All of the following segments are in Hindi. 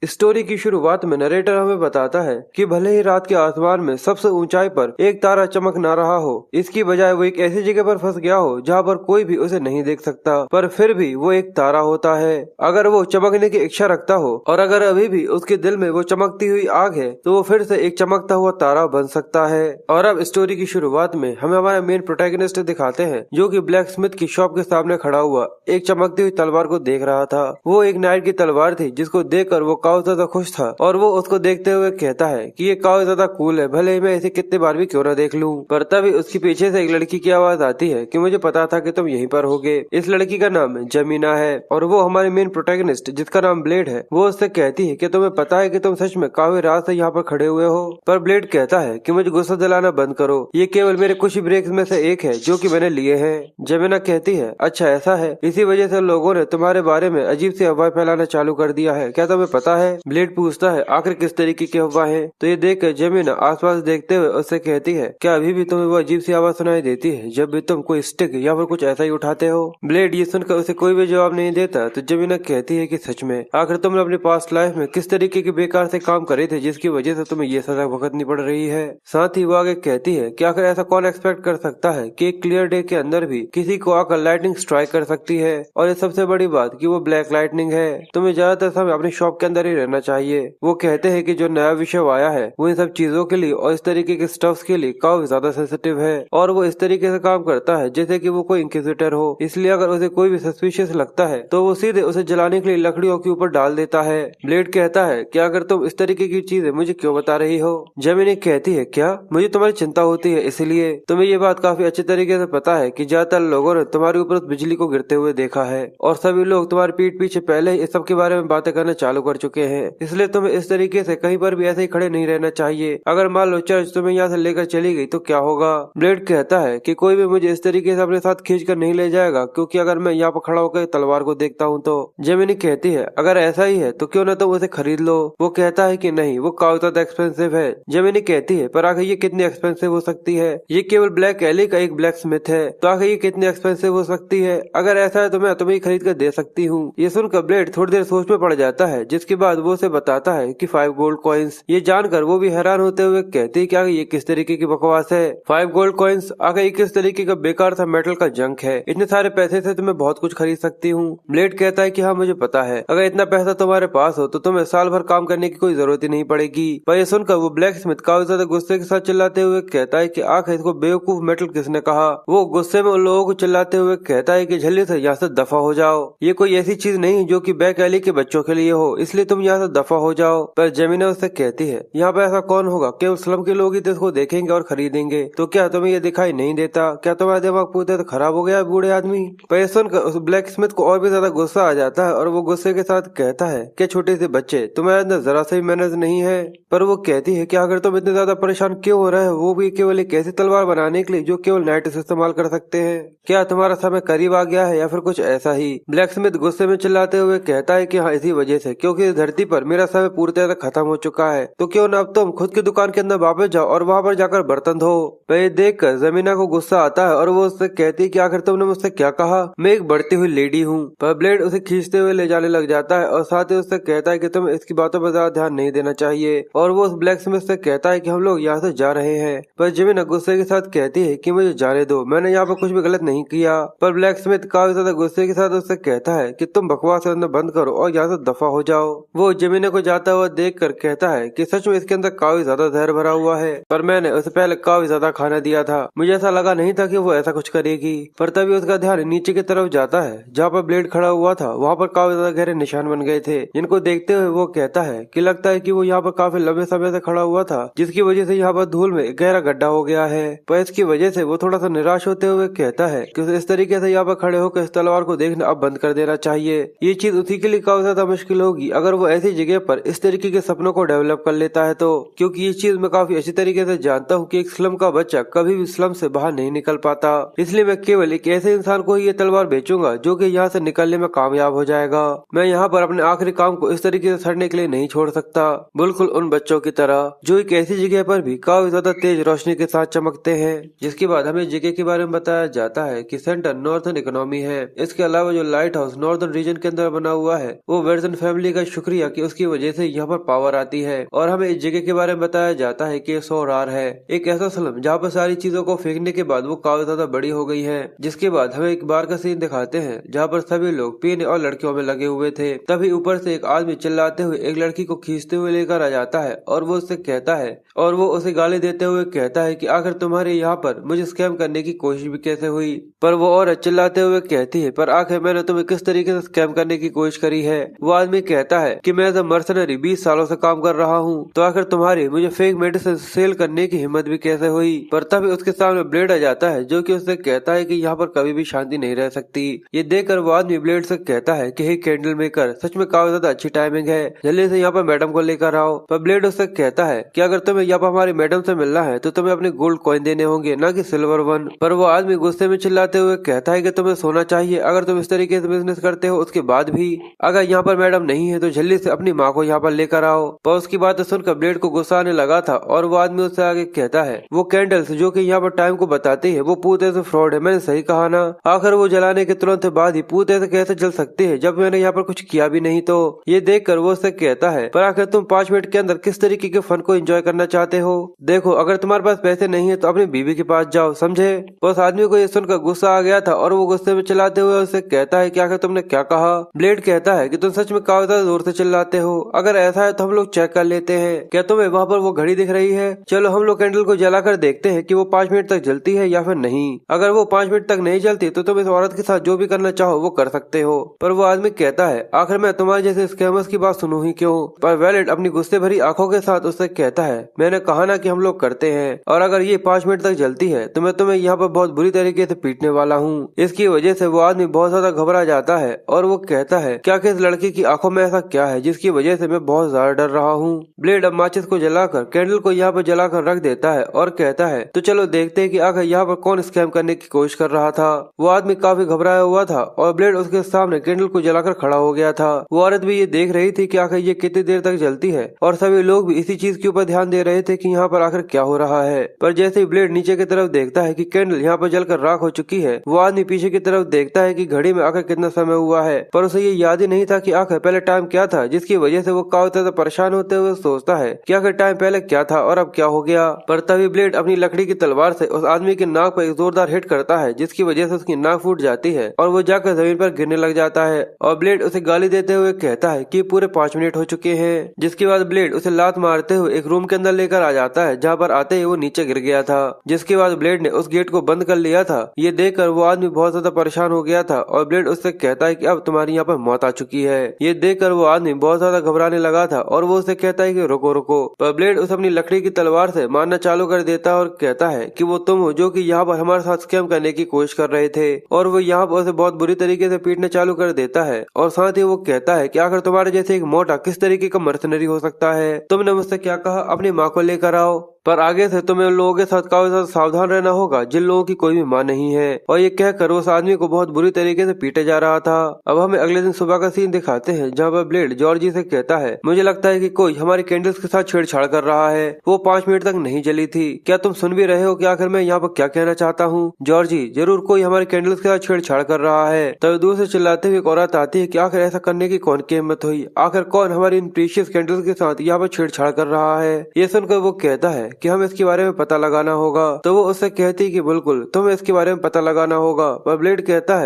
स्टोरी की शुरुआत में नरेटर हमें बताता है कि भले ही रात के आसमान में सबसे ऊंचाई पर एक तारा चमक ना रहा हो, इसकी बजाय वो एक ऐसी जगह पर फंस गया हो जहाँ पर कोई भी उसे नहीं देख सकता, पर फिर भी वो एक तारा होता है। अगर वो चमकने की इच्छा रखता हो और अगर अभी भी उसके दिल में वो चमकती हुई आग है तो वो फिर से एक चमकता हुआ तारा बन सकता है। और अब स्टोरी की शुरुआत में हमें हमारा मेन प्रोटैगनिस्ट दिखाते हैं जो कि ब्लैक स्मिथ की शॉप के सामने खड़ा हुआ एक चमकती हुई तलवार को देख रहा था। वो एक नाइट की तलवार थी जिसको देखकर वो काफी ज्यादा खुश था और वो उसको देखते हुए कहता है कि ये काफी ज्यादा कूल है, भले ही मैं इसे कितनी बार भी क्यों ना देख लूं। पर तभी उसके पीछे से एक लड़की की आवाज आती है कि मुझे पता था कि तुम यहीं पर होगे। इस लड़की का नाम जमीना है और वो हमारे मेन प्रोटैगनिस्ट जिसका नाम ब्लेड है वो उससे कहती है कि तुम्हें पता है कि तुम सच में काफी रात से यहाँ पर खड़े हुए हो। पर ब्लेड कहता है कि मुझे गुस्सा दिलाना बंद करो, ये केवल मेरे कुछ ही ब्रेक्स में से एक है जो कि मैंने लिए हैं। जमीना कहती है अच्छा ऐसा है, इसी वजह से लोगों ने तुम्हारे बारे में अजीब सी अफवाह फैलाना चालू कर दिया है, क्या तुम्हें पता है? ब्लेड पूछता है आखिर किस तरीके की अफवाह है? तो ये देख कर जमीना आसपास देखते हुए उससे कहती है क्या अभी भी तुम्हें वो अजीब सी आवाज सुनाई देती है जब भी तुम कोई स्टिक या फिर कुछ ऐसा ही उठाते हो? ब्लेड ये सुनकर उसे कोई भी जवाब नहीं देता तो जमीना कहती है कि सच में आखिर तुमने अपनी पास्ट लाइफ में किस तरीके के बेकार से काम करे थे जिसकी वजह से तुम्हें ये सजा भुगतनी पड़ रही है। साथ ही वो आगे कहती है कि आखिर ऐसा कौन एक्सपेक्ट कर सकता है कि एक क्लियर डे के अंदर भी किसी को आकर लाइटनिंग स्ट्राइक कर सकती है, और ये सबसे बड़ी बात कि वो ब्लैक लाइटनिंग है। तुम्हें ज्यादातर समय अपनी शॉप के अंदर ही रहना चाहिए। वो कहते हैं कि जो नया विषय आया है वो इन सब चीजों के लिए और इस तरीके के स्टफ्स के लिए काफी ज्यादा सेंसिटिव है और वो इस तरीके से काम करता है जैसे कि वो कोई इंक्विजिटर हो, इसलिए अगर उसे कोई भी सस्पिशियस लगता है तो वो सीधे उसे जलाने के लिए लकड़ियों के ऊपर डाल देता है। ब्लेड कहता है कि अगर तुम इस तरीके की चीजें मुझे क्यों बता रही हो? जेमिनी कहती है क्या मुझे तुम्हारी चिंता होती है, इसलिए तुम्हें ये बात काफी अच्छे तरीके से पता है कि ज्यादातर लोगों ने तुम्हारे ऊपर उस बिजली को गिरते हुए देखा है और सभी लोग तुम्हारे पीठ पीछे पहले ही इस सब के बारे में बातें करना चालू कर चुके हैं, इसलिए तुम्हें इस तरीके से कहीं पर भी ऐसे ही खड़े नहीं रहना चाहिए। अगर मान लो चर्च तुम्हें यहाँ से लेकर चली गई तो क्या होगा? ब्लेड कहता है कि कोई भी मुझे इस तरीके से अपने साथ खींच कर नहीं ले जाएगा क्योंकि अगर मैं यहाँ पर खड़ा होकर तलवार को देखता हूँ तो। जेमिनी कहती है अगर ऐसा ही है तो क्यों ना तुम उसे खरीद लो। वो कहता है कि नहीं वो काफी ज्यादा एक्सपेंसिव है। जेमिनी कहती है पर आखिर ये कितनी एक्सपेंसिव हो सकती है? ये केवल ब्लैक एली का एक ब्लैक स्मिथ है, तो आखिर ये कितनी एक्सपेंसिव हो सकती है? अगर ऐसा है तो मैं तुम्हें खरीद कर दे सकती हूँ। ये सुनकर ब्लेड थोड़ी देर सोच में पड़ जाता है जिसके बाद वो उसे बताता है कि 5 गोल्ड कॉइन्स। ये जानकर वो भी हैरान होते हुए कहती है कि आखिर ये किस तरीके की बकवास है? 5 गोल्ड कॉइन्स? आखिर ये किस तरीके का बेकार सा मेटल का जंक है? इतने सारे पैसे से तुम्हें बहुत कुछ खरीद सकती हूँ। ब्लेड कहता है कि हाँ मुझे पता है, अगर इतना पैसा तुम्हारे पास हो तो तुम्हें साल भर काम करने की कोई जरूरत ही नहीं पड़ेगी। पर ये सुनकर वो ब्लैक स्मिथ काफी ज्यादा गुस्से के साथ चिल्लाते हुए कहता है कि आखिर इसको बेवकूफ मेटल किसने कहा? वो गुस्से में उन लोगों को चिल्लाते हुए कहता है कि जल्दी से यहाँ से दफा हो जाओ, ये कोई ऐसी चीज नहीं जो कि बैक एली के बच्चों के लिए हो, इसलिए तुम यहाँ से दफा हो जाओ। पर जमीना उससे कहती है यहाँ पे ऐसा कौन होगा, केवल स्लम के लोग ही तो इसको देखेंगे और खरीदेंगे, तो क्या तुम्हें ये दिखाई नहीं देता? क्या तुम्हारा दिमाग पूरी तरह खराब हो गया बूढ़े आदमी? पर ये सुनकर उस ब्लैक स्मिथ को और भी ज्यादा गुस्सा आ जाता है और वो गुस्से के साथ कहता है कि छोटे से बच्चे तुम्हारे अंदर जरा सा भी मैनर्स नहीं है। पर वो कहती है कि अगर तुम इतने ज्यादा परेशान क्यों हो रहे हो, वो भी केवल एक ऐसी तलवार बनाने के लिए जो केवल नाइट से इस्तेमाल कर सकते हैं? क्या तुम्हारा समय करीब आ गया है या फिर कुछ ऐसा ही? ब्लैक स्मिथ गुस्से में चिल्लाते हुए कहता है कि हाँ इसी वजह से, क्योंकि इस धरती पर मेरा समय पूरी तरह से खत्म हो चुका है, तो क्यों ना अब तुम खुद की दुकान के अंदर वापस जाओ और वहाँ पर जाकर बर्तन धो। वह देख कर जमीना को गुस्सा आता है और वो उससे कहती है कि आखिर तुमने मुझसे क्या कहा? मैं एक बढ़ती हुई लेडी हूँ। पर ब्लेड उसे खींचते हुए ले जाने लग जाता है और साथ ही उससे कहता है कि तुम्हें इसकी बातों पर ज्यादा ध्यान नहीं देना चाहिए, और वो उस ब्लैक स्मिथ से कहता है कि हम लोग यहाँ से जा रहे हैं। पर जमीना गुस्से के साथ कहती है कि मुझे जाने दो, मैंने यहाँ पर कुछ भी गलत नहीं किया। पर ब्लैक स्मिथ काफी ज्यादा गुस्से के साथ उससे कहता है कि तुम बकवास करना बंद करो और यहाँ से दफा हो जाओ। वो जमीना को जाता हुआ देख कर कहता है कि सच में इसके अंदर काफी ज्यादा जहर भरा हुआ है, पर मैंने उसे पहले काफी ज्यादा खाना दिया था, मुझे ऐसा लगा नहीं था कि वो ऐसा कुछ करेगी। पर तभी उसका ध्यान नीचे की तरफ जाता है जहाँ पर ब्लेड खड़ा हुआ था, वहाँ पर काफी ज्यादा गहरे निशान बन गए थे, जिनको देखते हुए वो कहता है कि लगता है कि वो यहाँ पर काफी लंबे समय से खड़ा हुआ था, जिसकी वजह से यहाँ पर धूल में गहरा गड्ढा हो गया है। पर इसकी वजह से वो थोड़ा सा निराश होते हुए कहता है कि उसे इस तरीके से यहाँ पर खड़े होकर इस तलवार को देखना अब बंद कर देना चाहिए। ये चीज उसी के लिए काफी ज्यादा मुश्किल होगी अगर वो ऐसी जगह पर इस तरीके के सपनों को डेवलप कर लेता है तो, क्योंकि ये चीज मैं काफी अच्छी तरीके से जानता हूँ कि एक स्लम का बच्चा कभी भी स्लम से बाहर नहीं निकल पाता, इसलिए मैं केवल एक ऐसे इंसान को ही ये तलवार बेचूंगा जो कि यहाँ से निकलने में कामयाब हो जाएगा। मैं यहाँ पर अपने आखिरी काम को इस तरीके से सड़ने के लिए नहीं छोड़ सकता, बिल्कुल उन बच्चों की तरह जो एक ऐसी जगह पर भी काफी ज्यादा तेज रोशनी के साथ चमकते हैं। जिसके बाद हमें जगह के बारे में बताया जाता है कि सेंटर नॉर्थन इकोनॉमी है। इसके अलावा जो लाइट हाउस नॉर्थन रीजन के अंदर बना हुआ है वो वर्जन फैमिली का शुक्रिया शुक्रिया कि उसकी वजह से यहाँ पर पावर आती है। और हमें इस जगह के बारे में बताया जाता है कि सोरार है एक ऐसा स्लम जहाँ पर सारी चीजों को फेंकने के बाद वो काफी ज्यादा बड़ी हो गई है। जिसके बाद हमें एक बार का सीन दिखाते हैं जहाँ पर सभी लोग पीने और लड़कियों में लगे हुए थे। तभी ऊपर से एक आदमी चिल्लाते हुए एक लड़की को खींचते हुए लेकर आ जाता है और वो उससे कहता है और वो उसे गाली देते हुए कहता है कि आखिर तुम्हारे यहाँ पर मुझे स्कैम करने की कोशिश भी कैसे हुई। पर वो औरत चिल्लाते हुए कहती है पर आखिर मैंने तुम्हें किस तरीके से स्कैम करने की कोशिश करी है। वो आदमी कहता है कि मैं एज अ मर्सनरी 20 सालों से काम कर रहा हूँ, तो आखिर तुम्हारी मुझे फेक मेडिसिन सेल करने की हिम्मत भी कैसे हुई। पर तभी उसके सामने ब्लेड आ जाता है जो कि उससे कहता है कि यहाँ पर कभी भी शांति नहीं रह सकती। ये देखकर वो आदमी ब्लेड से कहता है कि हे कैंडल मेकर, सच में काफी ज्यादा अच्छी टाइमिंग है, जल्दी से यहाँ पर मैडम को लेकर आओ। पर ब्लेड उससे कहता है कि अगर तुम्हें यहाँ पर हमारी मैडम से मिलना है तो तुम्हें अपने गोल्ड कॉइन देने होंगे, न कि सिल्वर वन। पर वो आदमी गुस्से में चिल्लाते हुए कहता है कि तुम्हें सोना चाहिए अगर तुम इस तरीके से बिजनेस करते हो। उसके बाद भी अगर यहाँ पर मैडम नहीं है तो जल्दी से अपनी माँ को यहाँ पर लेकर आओ। पर उसकी बात सुनकर ब्लेड को गुस्सा आने लगा था और वो आदमी उससे आगे कहता है वो कैंडल्स जो कि यहाँ पर टाइम को बताती है वो पूरे से फ्रॉड है, मैंने सही कहा ना। आखिर वो जलाने के तुरंत बाद ही पूरे से कैसे जल सकती है जब मैंने यहाँ पर कुछ किया भी नहीं। तो ये देखकर वो उससे कहता है पर आखिर तुम 5 मिनट के अंदर किस तरीके के फन को एंजॉय करना चाहते हो। देखो अगर तुम्हारे पास पैसे नहीं है तो अपनी बीवी के पास जाओ, समझे। उस आदमी को ये सुनकर गुस्सा आ गया था और वो गुस्से में चिल्लाते हुए उससे कहता है कि आखिर तुमने क्या कहा। ब्लेड कहता है कि तुम सच में काफी ज्यादा जोर से चिल्लाते हो, अगर ऐसा है तो हम लोग चेक कर लेते हैं। क्या तुम्हें वहाँ पर वो घड़ी दिख रही है? चलो हम लोग कैंडल को जलाकर देखते हैं कि वो 5 मिनट तक जलती है या फिर नहीं। अगर वो 5 मिनट तक नहीं जलती तो तुम इस औरत के साथ जो भी करना चाहो वो कर सकते हो। पर वो आदमी कहता है आखिर मैं तुम्हारे जैसे स्कैमर्स की बात सुनूं ही क्यों। पर वैलेट अपनी गुस्से भरी आंखों के साथ उससे कहता है मैंने कहा ना कि हम लोग करते हैं, और अगर ये 5 मिनट तक जलती है तो मैं तुम्हें यहाँ पर बहुत बुरी तरीके से पीटने वाला हूँ। इसकी वजह से वो आदमी बहुत ज्यादा घबरा जाता है और वो कहता है क्या कि इस लड़की की आंखों में ऐसा क्या है जिसकी वजह से मैं बहुत ज्यादा डर रहा हूँ। ब्लेड अब माचिस को जलाकर कैंडल को यहाँ पर जलाकर रख देता है और कहता है तो चलो देखते हैं कि आखिर यहाँ पर कौन स्कैम करने की कोशिश कर रहा था। वो आदमी काफी घबराया हुआ था और ब्लेड उसके सामने कैंडल को जलाकर खड़ा हो गया था। वो औरत भी ये देख रही थी कि आखिर ये कितनी देर तक जलती है और सभी लोग भी इसी चीज के ऊपर ध्यान दे रहे थे कि यहाँ पर आखिर क्या हो रहा है। पर जैसे ही ब्लेड नीचे की तरफ देखता है कि कैंडल यहाँ पर जलकर राख हो चुकी है, वो आदमी पीछे की तरफ देखता है कि घड़ी में आखिर कितना समय हुआ है। पर उसे ये याद ही नहीं था कि आखिर पहले टाइम क्या था, जिसकी वजह से वो काफी ज्यादा परेशान होते हुए सोचता है कि आखिर टाइम पहले क्या था और अब क्या हो गया। पर तभी ब्लेड अपनी लकड़ी की तलवार से उस आदमी के नाक पर एक जोरदार हिट करता है जिसकी वजह से उसकी नाक फूट जाती है और वो जाकर जमीन पर गिरने लग जाता है। और ब्लेड उसे गाली देते हुए कहता है कि पूरे 5 मिनट हो चुके हैं। जिसके बाद ब्लेड उसे लात मारते हुए एक रूम के अंदर लेकर आ जाता है जहाँ पर आते ही वो नीचे गिर गया था। जिसके बाद ब्लेड ने उस गेट को बंद कर लिया था। ये देखकर वो आदमी बहुत ज्यादा परेशान हो गया था और ब्लेड उससे कहता है कि अब तुम्हारी यहाँ पर मौत आ चुकी है। ये देखकर वो आदमी बहुत ज्यादा घबराने लगा था और वो उसे कहता है कि रुको रुको। पर ब्लेड उसे अपनी लकड़ी की तलवार से मारना चालू कर देता है और कहता है कि वो तुम हो जो कि यहाँ पर हमारे साथ स्कैम करने की कोशिश कर रहे थे। और वो यहाँ पर उसे बहुत बुरी तरीके से पीटना चालू कर देता है और साथ ही वो कहता है कि आखिर तुम्हारे जैसे एक मोटा किस तरीके का मर्सनरी हो सकता है, तुमने मुझसे क्या कहा, अपनी माँ को लेकर आओ। पर आगे से तुम्हें उन लोगों के साथ काफी ज्यादा सावधान रहना होगा जिन लोगों की कोई भी माँ नहीं है। और ये कहकर उस आदमी को बहुत बुरी तरीके से पीटे जा रहा था। अब हमें अगले दिन सुबह का सीन दिखाते हैं जहाँ पर ब्लेड जॉर्जी से कहता है मुझे लगता है कि कोई हमारी कैंडल्स के साथ छेड़छाड़ कर रहा है, वो 5 मिनट तक नहीं जली थी। क्या तुम सुन भी रहे हो कि आखिर मैं यहाँ पर क्या कहना चाहता हूँ? जॉर्जी, जरूर कोई हमारी कैंडल्स के साथ छेड़छाड़ कर रहा है। तभी दूर से चिल्लाते हुए एक औरत आती है कि आखिर ऐसा करने की कौन की हिम्मत हुई, आखिर कौन हमारी इन प्रीशियस कैंडल्स के साथ यहाँ पर छेड़छाड़ कर रहा है। ये सुनकर वो कहता है कि हम इसके बारे में पता लगाना होगा। तो वो उससे कहती कि बिल्कुल तुम्हें इसके बारे में पता लगाना होगा। पर ब्लेड कहता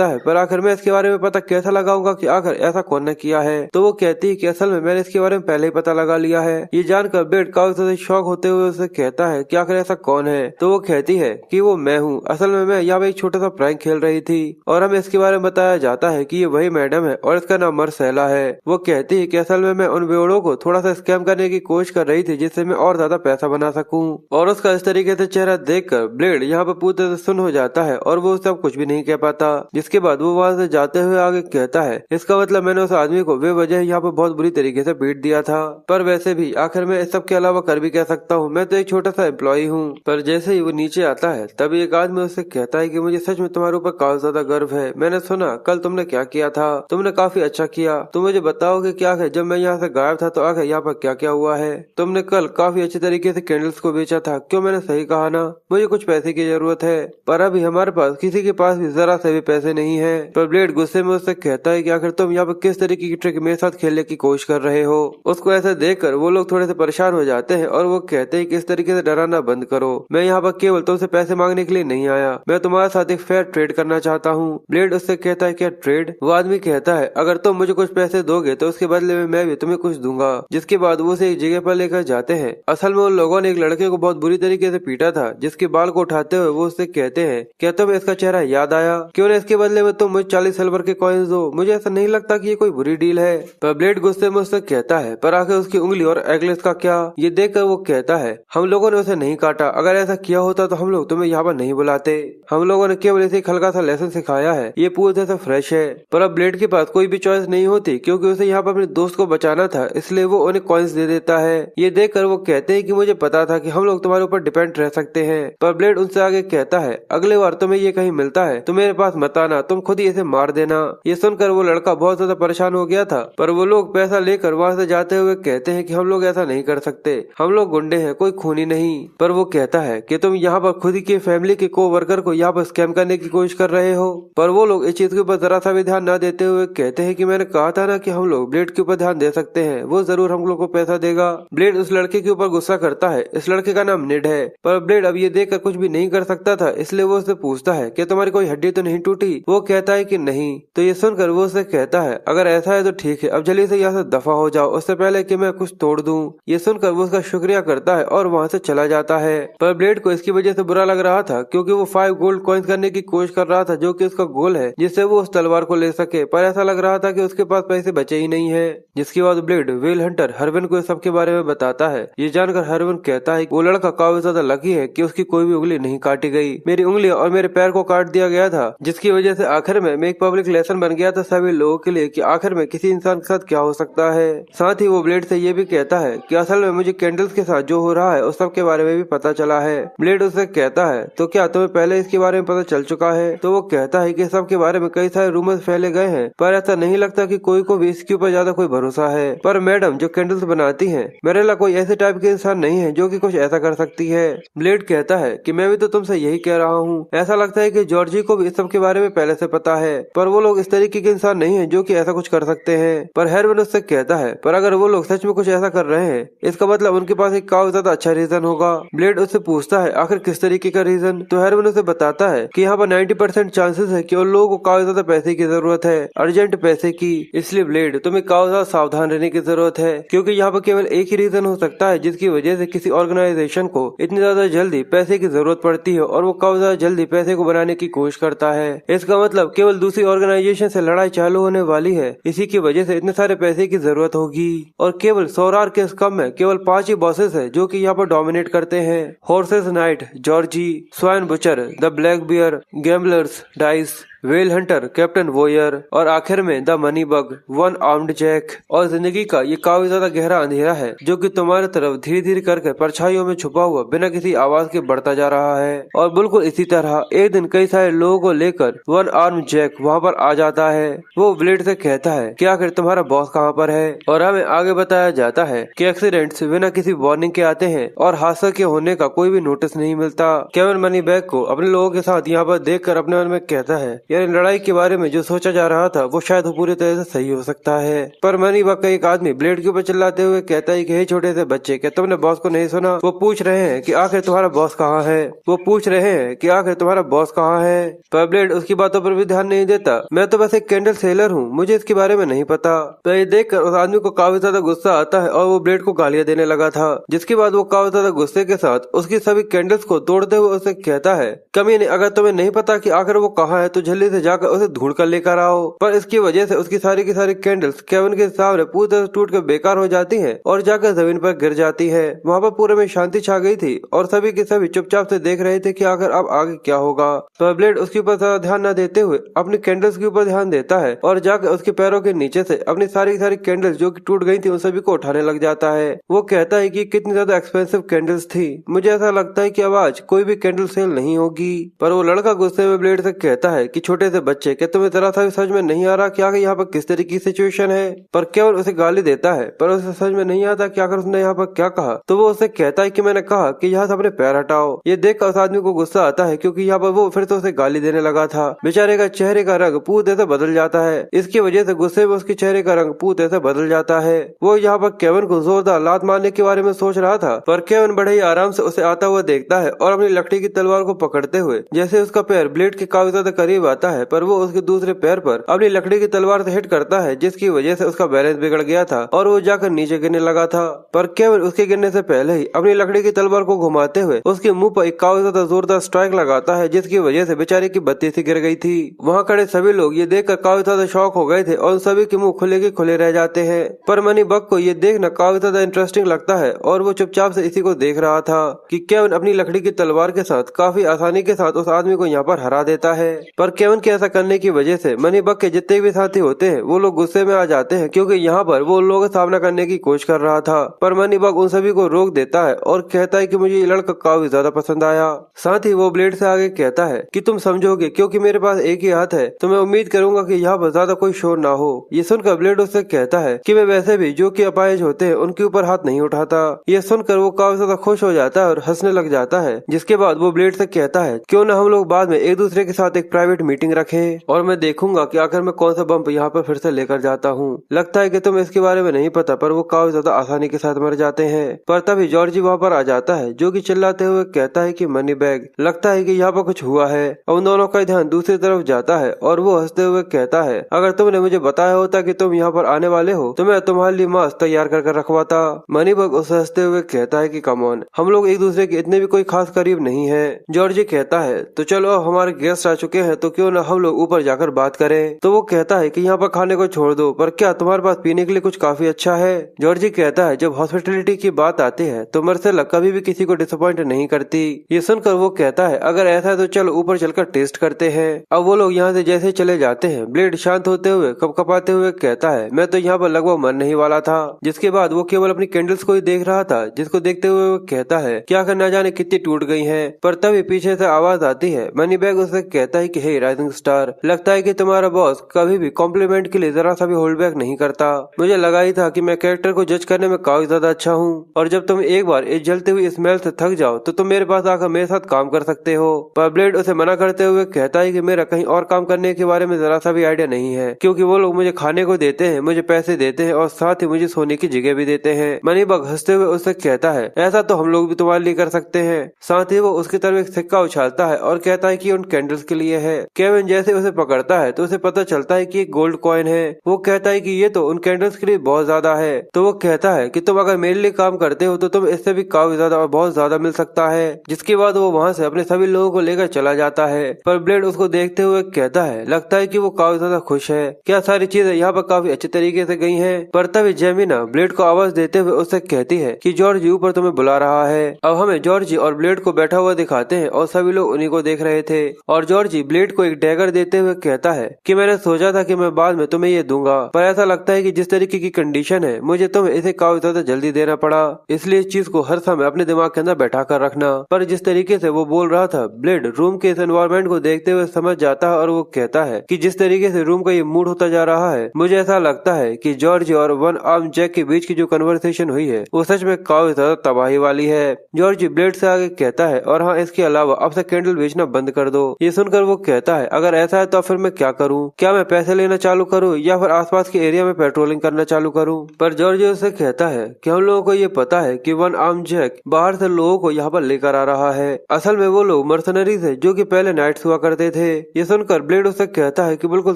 है पर आखिर मैं इसके बारे में पता कैसा लगाऊंगा कि आखिर ऐसा कौन ने किया है। तो वो कहती है कि असल में मैंने इसके बारे में पहले ही पता लगा लिया है। ये जानकर ब्लेड काफी ज्यादा शॉक होते हुए उससे कहता है कि आखिर ऐसा कौन है। तो वो कहती है कि वो मैं हूँ, असल में मैं यहाँ पे एक छोटा सा प्रैंक खेल रही थी। और हमें इसके बारे में बताया जाता है कि ये वही मैडम है और इसका नाम मरसेला है। वो कहती है कि असल में मैं उन बेवड़ों को थोड़ा सा स्कैम करने की कोशिश कर रही थी जिससे मैं और ज्यादा पैसा बना सकूं। और उसका इस तरीके से चेहरा देखकर ब्लेड यहाँ पर पूरे से सुन हो जाता है और वो उससे कुछ भी नहीं कह पाता। जिसके बाद वो वहाँ से जाते हुए आगे कहता है इसका मतलब मैंने उस आदमी को बेवजह यहाँ पर बहुत बुरी तरीके से पीट दिया था। पर वैसे भी आखिर मैं इस सब के अलावा कर भी कह सकता हूँ, मैं तो एक छोटा सा एम्प्लॉय हूँ। पर जैसे ही वो नीचे आता है तभी एक आदमी उससे कहता है कि मुझे सच में तुम्हारे ऊपर काफी ज्यादा गर्व है। मैंने सुना कल तुमने क्या किया था, तुमने काफी अच्छा किया। तुम मुझे बताओगे क्या है जब मैं यहाँ से गायब था तो आखिर यहाँ पर क्या क्या हुआ है। तुमने कल काफी अच्छे अच्छी तरीके से कैंडल्स को बेचा था। क्यों, मैंने सही कहा ना, मुझे कुछ पैसे की जरूरत है, पर अभी हमारे पास किसी के पास भी जरा से भी पैसे नहीं है। पर ब्लेड गुस्से में उससे कहता है कि आखिर तुम यहाँ पर किस तरीके की ट्रिक मेरे साथ खेलने की कोशिश कर रहे हो। उसको ऐसा देखकर वो लोग थोड़े से परेशान हो जाते हैं और वो कहते हैं कि इस तरीके से डराना बंद करो। मैं यहाँ पर केवल तुमसे पैसे मांगने के लिए नहीं आया, मैं तुम्हारे साथ एक फेयर ट्रेड करना चाहता हूँ। ब्लेड उससे कहता है क्या ट्रेड? वो आदमी कहता है अगर तुम मुझे कुछ पैसे दोगे तो उसके बदले में मैं भी तुम्हें कुछ दूंगा। जिसके बाद वो उसे एक जगह पर लेकर जाते हैं। असल में उन लोगों ने एक लड़के को बहुत बुरी तरीके से पीटा था, जिसके बाल को उठाते हुए वो उससे कहते हैं क्या तुम्हें इसका चेहरा याद आया? क्यों न इसके बदले में तुम मुझे 40 सिल्वर के कॉइन्स दो, मुझे ऐसा नहीं लगता कि ये कोई बुरी डील है। पर ब्लेड गुस्से में उससे कहता है पर आखिर उसकी उंगली और एगलेस का क्या? ये देखकर वो कहता है हम लोगों ने उसे नहीं काटा, अगर ऐसा किया होता तो हम लोग तुम्हें यहाँ पर नहीं बुलाते, हम लोगों ने केवल इसे एक हल्का सा लेसन सिखाया है, ये पूरी तरह से फ्रेश है। पर अब ब्लेड के पास कोई भी चॉइस नहीं होती क्योंकि उसे यहाँ पर अपने दोस्त को बचाना था, इसलिए वो उन्हें कॉइन्स दे देता है। ये देखकर वो कहते हैं कि मुझे पता था कि हम लोग तुम्हारे ऊपर डिपेंड रह सकते हैं। पर ब्लेड उनसे आगे कहता है अगले बार तुम्हें ये कहीं मिलता है तो मेरे पास मत आना, तुम खुद ही इसे मार देना। ये सुनकर वो लड़का बहुत ज्यादा परेशान हो गया था, पर वो लोग पैसा लेकर वहाँ से जाते हुए कहते हैं कि हम लोग ऐसा नहीं कर सकते, हम लोग गुंडे हैं, कोई खूनी नहीं। पर वो कहता है कि तुम यहाँ पर खुद ही के फैमिली के को वर्कर को यहाँ पर स्कैम करने की कोशिश कर रहे हो। पर वो लोग इस चीज के ऊपर जरा सा भी ध्यान न देते हुए कहते हैं कि मैंने कहा था ना कि हम लोग ब्लेड के ऊपर ध्यान दे सकते हैं, वो जरूर हम लोग को पैसा देगा। ब्लेड उस लड़के के ऊपर गुस्सा करता है, इस लड़के का नाम निड है। पर ब्लेड अब ये देखकर कुछ भी नहीं कर सकता था, इसलिए वो उससे पूछता है कि तुम्हारी कोई हड्डी तो नहीं टूटी? वो कहता है कि नहीं। तो ये सुनकर वो उससे कहता है अगर ऐसा है तो ठीक है, अब जल्दी से यहाँ से दफा हो जाओ, उससे पहले कि मैं कुछ तोड़ दूं। ये सुनकर वो उसका शुक्रिया करता है और वहाँ से चला जाता है। पर ब्लेड को इसकी वजह से बुरा लग रहा था क्योंकि वो 5 गोल्ड कॉइन्स करने की कोशिश कर रहा था, जो कि उसका गोल है जिससे वो उस तलवार को ले सके, पर ऐसा लग रहा था कि उसके पास पैसे बचे ही नहीं है। जिसके बाद ब्लेड व्हेल हंटर हरविन को सबके बारे में बताता है। ये जानकर हरविन कहता है वो लड़का काफी ज्यादा लकी है कि उसकी कोई भी उंगली नहीं काटी गई, मेरी उंगली और मेरे पैर को काट दिया गया था, जिसकी वजह से आखिर में मैं एक पब्लिक लेसन बन गया था सभी लोगों के लिए कि आखिर में किसी इंसान के साथ क्या हो सकता है। साथ ही वो ब्लेड से ये भी कहता है कि असल में मुझे कैंडल्स के साथ जो हो रहा है उस सब के बारे में भी पता चला है। ब्लेड उससे कहता है तो क्या तुम्हें पहले इसके बारे में पता चल चुका है? तो वो कहता है कि सब के बारे में कई सारे रूमर्स फैले गए हैं, पर ऐसा नहीं लगता कि कोई को भी इसके ऊपर ज्यादा कोई भरोसा है। पर मैडम जो कैंडल्स बनाती हैं, मेरेला कोई ऐसे टाइप के इंसान नहीं है जो कि कुछ ऐसा कर सकती है। ब्लेड कहता है कि मैं भी तो तुमसे यही कह रहा हूँ, ऐसा लगता है कि जॉर्जी को भी इस सब के बारे में पहले से पता है, पर वो लोग इस तरीके के इंसान नहीं है जो कि ऐसा कुछ कर सकते हैं। पर हेरविन उससे कहता है पर अगर वो लोग सच में कुछ ऐसा कर रहे हैं इसका मतलब उनके पास एक काफी ज्यादा अच्छा रीजन होगा। ब्लेड उससे पूछता है आखिर किस तरीके का रीजन? तो हेरविन उसे बताता है कि यहाँ पर 90% चांसेस है कि उन लोगों को काफी ज्यादा पैसे की जरूरत है, अर्जेंट पैसे की, इसलिए ब्लेड तुम्हें काफी ज्यादा सावधान रहने की जरूरत है क्योंकि यहाँ पर केवल एक ही रीजन हो सकता है जिसकी वजह से किसी ऑर्गेनाइजेशन को इतनी ज्यादा जल्दी पैसे की जरूरत पड़ती है और वो काफी ज्यादा जल्दी पैसे को बनाने की कोशिश करता है। इसका मतलब केवल दूसरी ऑर्गेनाइजेशन से लड़ाई चालू होने वाली है, इसी की वजह से इतने सारे पैसे की जरूरत होगी। और केवल 100 के कम में केवल 5 ही बॉसेस है जो कि यहाँ पर डोमिनेट करते हैं। Horses knight, Georgie, swine butcher, the black bear, gamblers, dice, whale hunter, captain Voyer और आखिर में the money bug, one armed Jack. और जिंदगी का ये काफी ज्यादा गहरा अंधेरा है जो कि तुम्हारे तरफ धीरे धीरे करके परछाइयों में छुपा हुआ बिना किसी आवाज के बढ़ता जा रहा है। और बिल्कुल इसी तरह एक दिन कई सारे लोगों को लेकर वन आर्म जैक वहाँ पर आ जाता है। वो ब्लेड से कहता है कि आखिर तुम्हारा बॉस कहाँ पर है? और हमें आगे बताया जाता है कि एक्सीडेंट्स बिना किसी वार्निंग के आते हैं और हादसा के होने का कोई भी नोटिस नहीं मिलता। केविन मनी बैग को अपने लोगों के साथ यहाँ पर देख कर अपने मन में कहता है यार लड़ाई के बारे में जो सोचा जा रहा था वो शायद पूरी तरह से सही हो सकता है। पर मनी बैग का एक आदमी ब्लेड के ऊपर चिल्लाते हुए कहता है कि हे छोटे से बच्चे, क्या तुमने बॉस को नहीं सुना? वो पूछ रहे हैं कि आखिर तुम्हारा बॉस कहाँ है? वो पूछ रहे हैं कि आखिर तुम्हारा बॉस कहाँ है? पर ब्लेड उसकी बातों पर भी ध्यान नहीं देता। मैं तो बस एक कैंडल सेलर हूँ, मुझे इसके बारे में नहीं पता। तो ये देखकर उस आदमी को काफी ज्यादा गुस्सा आता है और वो ब्लेड को गालियां देने लगा था, जिसके बाद वो काफी ज्यादा गुस्से के साथ उसकी सभी कैंडल्स को तोड़ते हुए उसे कहता है कमीने, अगर तुम्हें नहीं पता कि आखिर वो कहाँ है तो जल्दी से जाकर उसे ढूंढ कर लेकर आओ। पर इसकी वजह से उसकी सारी की सारी कैंडल्स केविन के सामने पूरी तरह टूट कर बेकार हो जाती हैं और जाकर जमीन पर गिर जाती है। वहाँ पर पूरे में शांति छा गई थी और सभी के सभी चुपचाप से देख रहे थे कि आखिर अब आगे क्या होगा। तो ब्लेड उसके ऊपर ज्यादा ध्यान न देते हुए अपनी कैंडल्स के ऊपर ध्यान देता है और जाकर उसके पैरों के नीचे से अपनी सारी कैंडल्स जो कि टूट गई थी उन सभी को उठाने लग जाता है। वो कहता है कि कितनी ज्यादा एक्सपेंसिव कैंडल्स थी, मुझे ऐसा लगता है कि अब आज कोई भी कैंडल सेल नहीं होगी। पर वो लड़का गुस्से में ब्लेड से कहता है कि छोटे से बच्चे, क्या तुम्हें जरा सा भी समझ में नहीं आ रहा कि आखिर यहाँ पर किस तरह की सिचुएशन है? पर केवन उसे गाली देता है, पर उसे समझ में नहीं आता कि आखिर उसने यहाँ पर क्या कहा। तो वो उसे कहता है कि मैंने कहा कि यहाँ से अपने पैर हटाओ। ये देखकर उस आदमी को गुस्सा आता है, क्योंकि यहाँ पर वो फिर से उसे गाली देने लगा था। बेचारे का चेहरे का रंग पूत ऐसे बदल जाता है। इसकी वजह से गुस्से में उसके चेहरे का रंग पूत ऐसे बदल जाता है। वो यहाँ पर केवन को जोरदार लात मारने के बारे में सोच रहा था, पर केवन बड़े ही आराम से उसे आता हुआ देखता है और अपनी लकड़ी की तलवार को पकड़ते हुए जैसे उसका पैर ब्लेड के काफी ज्यादा करीब आता है, पर वो उसके दूसरे पैर पर अपनी लकड़ी की तलवार से हिट करता है, जिसकी वजह से उसका बैलेंस बिगड़ गया था और वो जाकर नीचे गिरने लगा था। पर केवन उसके गिरने से पहले ही अपनी लकड़ी की तलवार को घुमाते हुए उसके मुंह पर एक काफी ज्यादा जोरदार स्ट्राइक लगाता है, जिसकी वजह से बेचारे की बत्ती सी गिर गई थी। वहाँ खड़े सभी लोग ये देखकर काफी ज्यादा शॉक हो गए थे और उन सभी के मुंह खुले के खुले रह जाते हैं। पर मनी बग को ये देखना काफी ज्यादा इंटरेस्टिंग लगता है और वो चुपचाप से इसी को देख रहा था कि केवन अपनी लकड़ी की तलवार के साथ काफी आसानी के साथ उस आदमी को यहाँ पर हरा देता है। पर केवन के ऐसा करने की वजह से मनी बग के जितने भी साथी होते हैं वो लोग गुस्से में आ जाते हैं, क्योंकि यहाँ पर वो उन लोगों का सामना करने की कोशिश कर रहा था। पर मनी बग उन सभी को रोक देता है और कहता है कि मुझे ये लड़का काफी ज्यादा पसंद आया। साथ ही वो ब्लेड से आगे कहता है कि तुम समझोगे, क्योंकि मेरे पास एक ही हाथ है, तो मैं उम्मीद करूंगा कि यहाँ पर ज्यादा कोई शोर ना हो। ये सुनकर ब्लेड उससे कहता है कि मैं वैसे भी जो कि अपाहिज होते हैं उनके ऊपर हाथ नहीं उठाता। ये सुनकर वो काफी ज्यादा खुश हो जाता है और हंसने लग जाता है, जिसके बाद वो ब्लेड से कहता है क्यों न हम लोग बाद में एक दूसरे के साथ एक प्राइवेट मीटिंग रखें और मैं देखूंगा कि आखिर मैं कौन सा बम्प यहाँ पर फिर से लेकर जाता हूँ। लगता है कि तुम इसके बारे में नहीं पता, पर वो काफी ज्यादा आसानी के साथ मर जाते हैं। पर तभी जॉर्जी वहाँ पर आ जाता है, जो कि चिल्लाते हुए कहता है कि मनी बैग, लगता है कि यहाँ पर कुछ हुआ है। उन दोनों का ध्यान दूसरी तरफ जाता है और वो हंसते हुए कहता है अगर तुमने मुझे बताया होता कि तुम यहाँ पर आने वाले हो तो मैं तुम्हारे लिए मास्क तैयार कर रखवाता। मनी बग उसे हंसते हुए कहता है कि कम ऑन, हम लोग एक दूसरे के इतने भी कोई खास करीब नहीं है। जॉर्जी कहता है तो चलो अब हमारे गेस्ट आ चुके हैं, तो क्यों न हम लोग ऊपर जाकर बात करें। तो वो कहता है कि यहाँ पर खाने को छोड़ दो, पर क्या तुम्हारे पास पीने के लिए कुछ काफी अच्छा है? जॉर्जी कहता है जब हॉस्पिटलिटी की बात आती है तो मर्सेला कभी भी किसी को डिसअपॉइंट नहीं करती। ये सुनकर वो कहता है अगर ऐसा है तो चलो ऊपर चलकर टेस्ट करते हैं। अब वो लोग यहाँ से जैसे चले जाते हैं, ब्लेड शांत होते हुए कपकपाते हुए कहता है मैं तो यहाँ पर लगभग मरने ही वाला था। जिसके बाद वो केवल अपनी कैंडल्स को ही देख रहा था, जिसको देखते हुए वो कहता है क्या कर न जाने कितनी टूट गई हैं। पर तभी पीछे से आवाज आती है। मनी बैग उसे कहता है कि हे राइजिंग स्टार, लगता है कि तुम्हारा बॉस कभी भी कॉम्प्लीमेंट के लिए जरा सा भी होल्ड बैक नहीं करता। मुझे लगा ही था कि मैं कैरेक्टर को जज करने में काफी ज्यादा अच्छा हूँ, और जब तुम एक बार इस जलती हुई स्मेल से थक जाओ तो तुम मेरे पास आकर मेरे साथ काम कर सकते हो। पर ब्लेड उसे मना करते हुए कहता है कि मेरा कहीं और काम करने के बारे में जरा सा भी आइडिया नहीं है, क्योंकि वो लोग मुझे खाने को देते हैं, मुझे पैसे देते हैं और साथ ही मुझे सोने की जगह भी देते हैं। मनी बग हंसते हुए उससे कहता है ऐसा तो हम लोग भी तुम्हारे लिए कर सकते हैं। साथ ही वो उसकी तरफ एक सिक्का उछालता है और कहता है कि उन कैंडल्स के लिए है। केविन जैसे उसे पकड़ता है तो उसे पता चलता है कि एक गोल्ड कॉइन है। वो कहता है कि ये तो उन कैंडल्स के लिए बहुत ज्यादा है। तो वो कहता है कि तुम अगर मेरे लिए काम करते हो तो तुम इससे भी काफी ज्यादा और बहुत ज्यादा मिल सकता है। जिसके बाद वो वहाँ से अपने सभी लोगों को लेकर चला जाता है। पर ब्लेड उसको देखते हुए कहता है लगता है कि वो काफी ज्यादा खुश है, क्या सारी चीजें यहाँ पर काफी अच्छे तरीके से गई हैं। पर तभी जेमिना ब्लेड को आवाज देते हुए उससे कहती है कि जॉर्जी ऊपर तुम्हें बुला रहा है। अब हमें जॉर्जी और ब्लेड को बैठा हुआ दिखाते हैं और सभी लोग उन्हीं को देख रहे थे। और जॉर्जी ब्लेड को एक डैगर देते हुए कहता है कि मैंने सोचा था कि मैं बाद में तुम्हें ये दूंगा, पर ऐसा लगता है कि जिस तरीके की कंडीशन है मुझे तुम्हें इसे काफी ज्यादा जल्दी देना पड़ा, इसलिए इस चीज को हर समय अपने दिमाग के अंदर बैठा कर रखना। पर जिस तरीके से वो बोल रहा था, ब्लेड रूम के इस एनवायरमेंट को देखते हुए समझ जाता है और वो कहता है कि जिस तरीके से रूम का ये मूड होता जा रहा है, मुझे ऐसा लगता है कि जॉर्ज और वन आर्म जैक के बीच की जो कन्वर्सेशन हुई है वो सच में काफी ज्यादा तबाही वाली है। जॉर्ज ब्लेड से आगे कहता है और हाँ, इसके अलावा अब से कैंडल बेचना बंद कर दो। ये सुनकर वो कहता है अगर ऐसा है तो फिर मैं क्या करूँ? क्या मैं पैसे लेना चालू करूँ या फिर आसपास के एरिया में पेट्रोलिंग करना चालू करूँ? पर जॉर्ज उससे कहता है कि हम लोगों को ये पता है कि वन आर्म जैक बाहर से लोगों को यहाँ पर लेकर आ रहा है। असल में वो लोग मर्सनरीज है जो कि पहले नाइट्स हुआ करते थे। ये सुनकर ब्लेड उससे कहता है कि बिल्कुल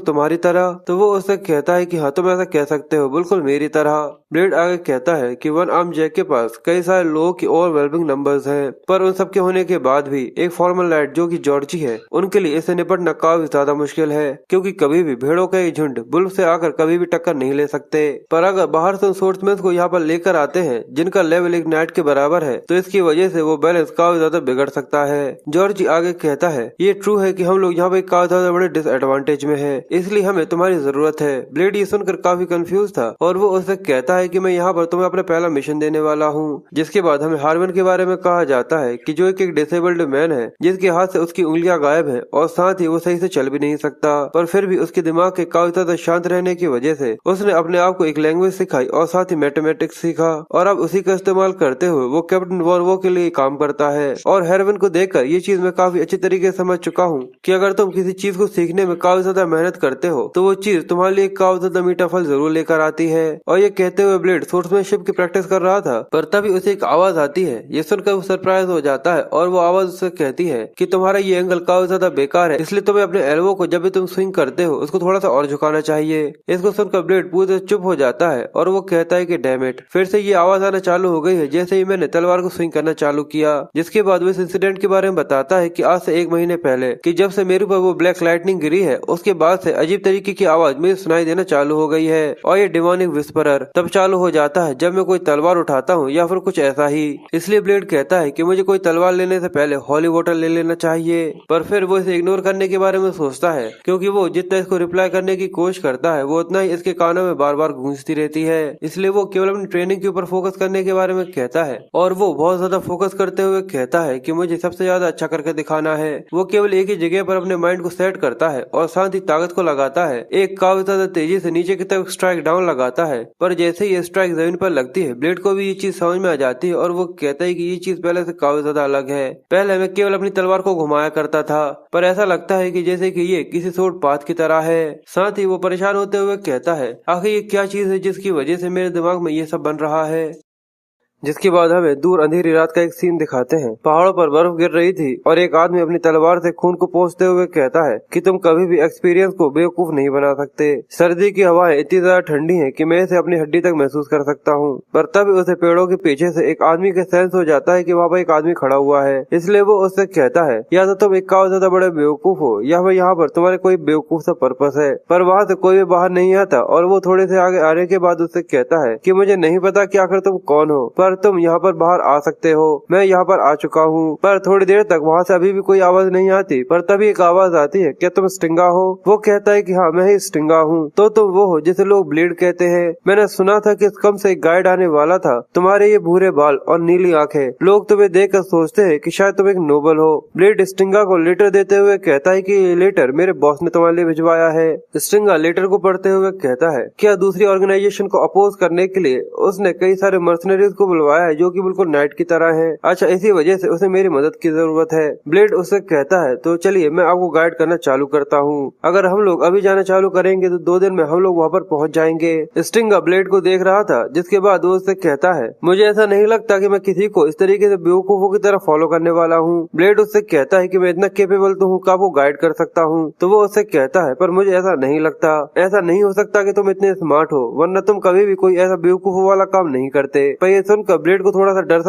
तुम्हारी तरह। तो वो उससे कहता है कि हाँ, तुम ऐसा कह सकते हो, बिल्कुल मेरी तरह। ब्लेड आगे कहता है कि वन आर्म जैक के पास कई सारे लोगों की ओवरवेलमिंग नंबर्स हैं, पर उन सब के होने के बाद भी एक फॉर्मल लाइट जो कि जॉर्जी है, उनके लिए इससे निपटना काफी ज्यादा मुश्किल है, क्योंकि कभी भी भेड़ों का एक झुंड बुल्फ से आकर कभी भी टक्कर नहीं ले सकते। पर अगर बाहर से स्पोर्ट्समैन को यहाँ पर लेकर आते हैं जिनका लेवल एक नाइट के बराबर है, तो इसकी वजह से वो बैलेंस काफी ज्यादा बिगड़ सकता है। जॉर्जी आगे कहता है ये ट्रू है कि हम लोग यहाँ पे काफी ज्यादा बड़े डिसएडवांटेज में है, इसलिए हमें तुम्हारी जरूरत है। ब्लेड ये सुनकर काफी कंफ्यूज था और वो उससे कहता है कि मैं यहाँ पर तुम्हें अपना पहला मिशन देने वाला हूँ। जिसके बाद हमें हार्मन के बारे में कहा जाता है कि जो एक डिसेबल्ड मैन है जिसके हाथ से उसकी उंगलियां गायब है और साथ ही वो सही से चल भी नहीं सकता, पर फिर भी उसके दिमाग के काफी ज्यादा शांत रहने की वजह से उसने अपने आप को एक लैंग्वेज सिखाई और साथ ही मैथमेटिक्स सीखा, और अब उसी का इस्तेमाल करते हुए वो कैप्टन वॉर्वो के लिए काम करता है। और हेरविन को देखकर ये चीज मैं काफी अच्छी तरीके से समझ चुका हूँ कि अगर तुम किसी चीज को सीखने में काफी ज्यादा मेहनत करते हो तो वो चीज तुम्हारे लिए काफी ज्यादा मीठा फल जरूर लेकर आती है। और ये कहते हुए ब्लेड सोर्समैनशिप की प्रैक्टिस कर रहा था, पर तभी उसे एक आवाज आती है। ये सुनकर वो सरप्राइज हो जाता है और वो आवाज उससे कहती है कि तुम्हारा ये एंगल काफी ज्यादा बेकार है, इसलिए तुम्हें अपने एल्बो को जब भी तुम स्विंग करते हो उसको थोड़ा सा और झुकाना चाहिए। इसको सुनकर ब्लेड पूरी तरह चुप हो जाता है और वो कहता है कि डैम इट, फिर से ये आवाज आना चालू हो गई है जैसे ही मैंने तलवार को स्विंग करना चालू किया। जिसके बाद वो इस इंसिडेंट के बारे में बताता है कि आज से 1 महीने पहले कि जब से मेरे ऊपर वो ब्लैक लाइटनिंग गिरी है उसके बाद से अजीब तरीके की आवाज मुझे सुनाई देना चालू हो गई है, और ये डिमोनिक विस्परर तब चालू हो जाता है जब मैं कोई तलवार उठाता हूँ या फिर कुछ ऐसा ही। इसलिए ब्लेड कहता है कि मुझे कोई तलवार लेने से पहले हॉली वाटर ले लेना चाहिए, पर फिर वो इसे इग्नोर करने के बारे में सोचता है क्योंकि वो जितना इसको रिप्लाई करने की कोशिश करता है वो उतना ही इसके कानों में बार बार गूंजती रहती है। इसलिए वो केवल अपनी ट्रेनिंग के ऊपर फोकस करने के बारे में कहता है, और वो बहुत ज्यादा फोकस करते हुए कहता है कि मुझे सबसे ज्यादा अच्छा करके दिखाना है। वो केवल एक ही जगह पर अपने माइंड को सेट करता है और साथ ही ताकत को लगाता है। एक काफी ज्यादा तेजी से नीचे की तरफ स्ट्राइक डाउन लगाता है, पर जैसे ही ये स्ट्राइक जमीन पर लगती है ब्लेड को भी ये चीज समझ में आ जाती है और वो कहता है कि ये चीज पहले से काफी ज्यादा अलग है। पहले मैं केवल अपनी तलवार को घुमाया करता था, पर ऐसा लगता है कि जैसे कि ये किसी सोट पाथ की तरह है। साथ ही वो परेशान होते हुए कहता है आखिर ये क्या चीज है जिसकी वजह से मेरे दिमाग में ये सब बन रहा है। जिसके बाद हमें दूर अंधेरी रात का एक सीन दिखाते हैं। पहाड़ों पर बर्फ गिर रही थी और एक आदमी अपनी तलवार से खून को पोंछते हुए कहता है कि तुम कभी भी एक्सपीरियंस को बेवकूफ नहीं बना सकते। सर्दी की हवाएं इतनी ज्यादा ठंडी हैं कि मैं इसे अपनी हड्डी तक महसूस कर सकता हूँ। पर तब उसे पेड़ों के पीछे से एक आदमी के सेंस हो जाता है कि वहाँ पर एक आदमी खड़ा हुआ है। इसलिए वो उससे कहता है या तो तुम एक काफी ज्यादा बड़े बेवकूफ हो या फिर यहाँ पर तुम्हारे कोई बेवकूफ सा पर्पस है। पर वहाँ से कोई भी बाहर नहीं आता और वो थोड़े से आगे आने के बाद उससे कहता है कि मुझे नहीं पता कि आखिर तुम कौन हो, पर तुम यहाँ पर बाहर आ सकते हो। मैं यहाँ पर आ चुका हूँ। पर थोड़ी देर तक वहाँ से अभी भी कोई आवाज नहीं आती, पर तभी एक आवाज आती है क्या तुम स्टिंगा हो? वो कहता है कि हाँ मैं ही स्टिंगा हूँ। तो तुम वो हो जिसे लोग ब्लेड कहते हैं। मैंने सुना था कि कम से एक गाइड आने वाला था। तुम्हारे ये भूरे बाल और नीली आंखें, लोग तुम्हें देखकर सोचते हैं कि शायद तुम एक नोबल हो। ब्लेड स्टिंगा को लेटर देते हुए कहता है कि ये लेटर मेरे बॉस ने तुम्हारे लिए भिजवाया है। स्टिंगा लेटर को पढ़ते हुए कहता है क्या दूसरी ऑर्गेनाइजेशन को अपोज करने के लिए उसने कई सारे मर्सनरीज को बुलवाया है जो कि बिल्कुल नाइट की तरह है। अच्छा, इसी वजह से उसे मेरी मदद की जरूरत है। ब्लेड उससे कहता है तो चलिए मैं आपको गाइड करना चालू करता हूँ। अगर हम लोग अभी जाना चालू करेंगे तो 2 दिन में हम लोग वहाँ पर पहुँच जाएंगे। स्टिंगा ब्लेड को देख रहा था, जिसके बाद वो उससे कहता है मुझे ऐसा नहीं लगता कि मैं किसी को इस तरीके से बेवकूफों की तरह फॉलो करने वाला हूँ। ब्लेड उससे कहता है कि मैं इतना केपेबल तो हूँ कि आपको गाइड कर सकता हूँ। तो वो उससे कहता है पर मुझे ऐसा नहीं लगता। ऐसा नहीं हो सकता कि तुम इतने स्मार्ट हो, वरना तुम कभी भी कोई ऐसा बेवकूफों वाला काम नहीं करते। पर ये सुनकर ब्लेड को थोड़ा सा डर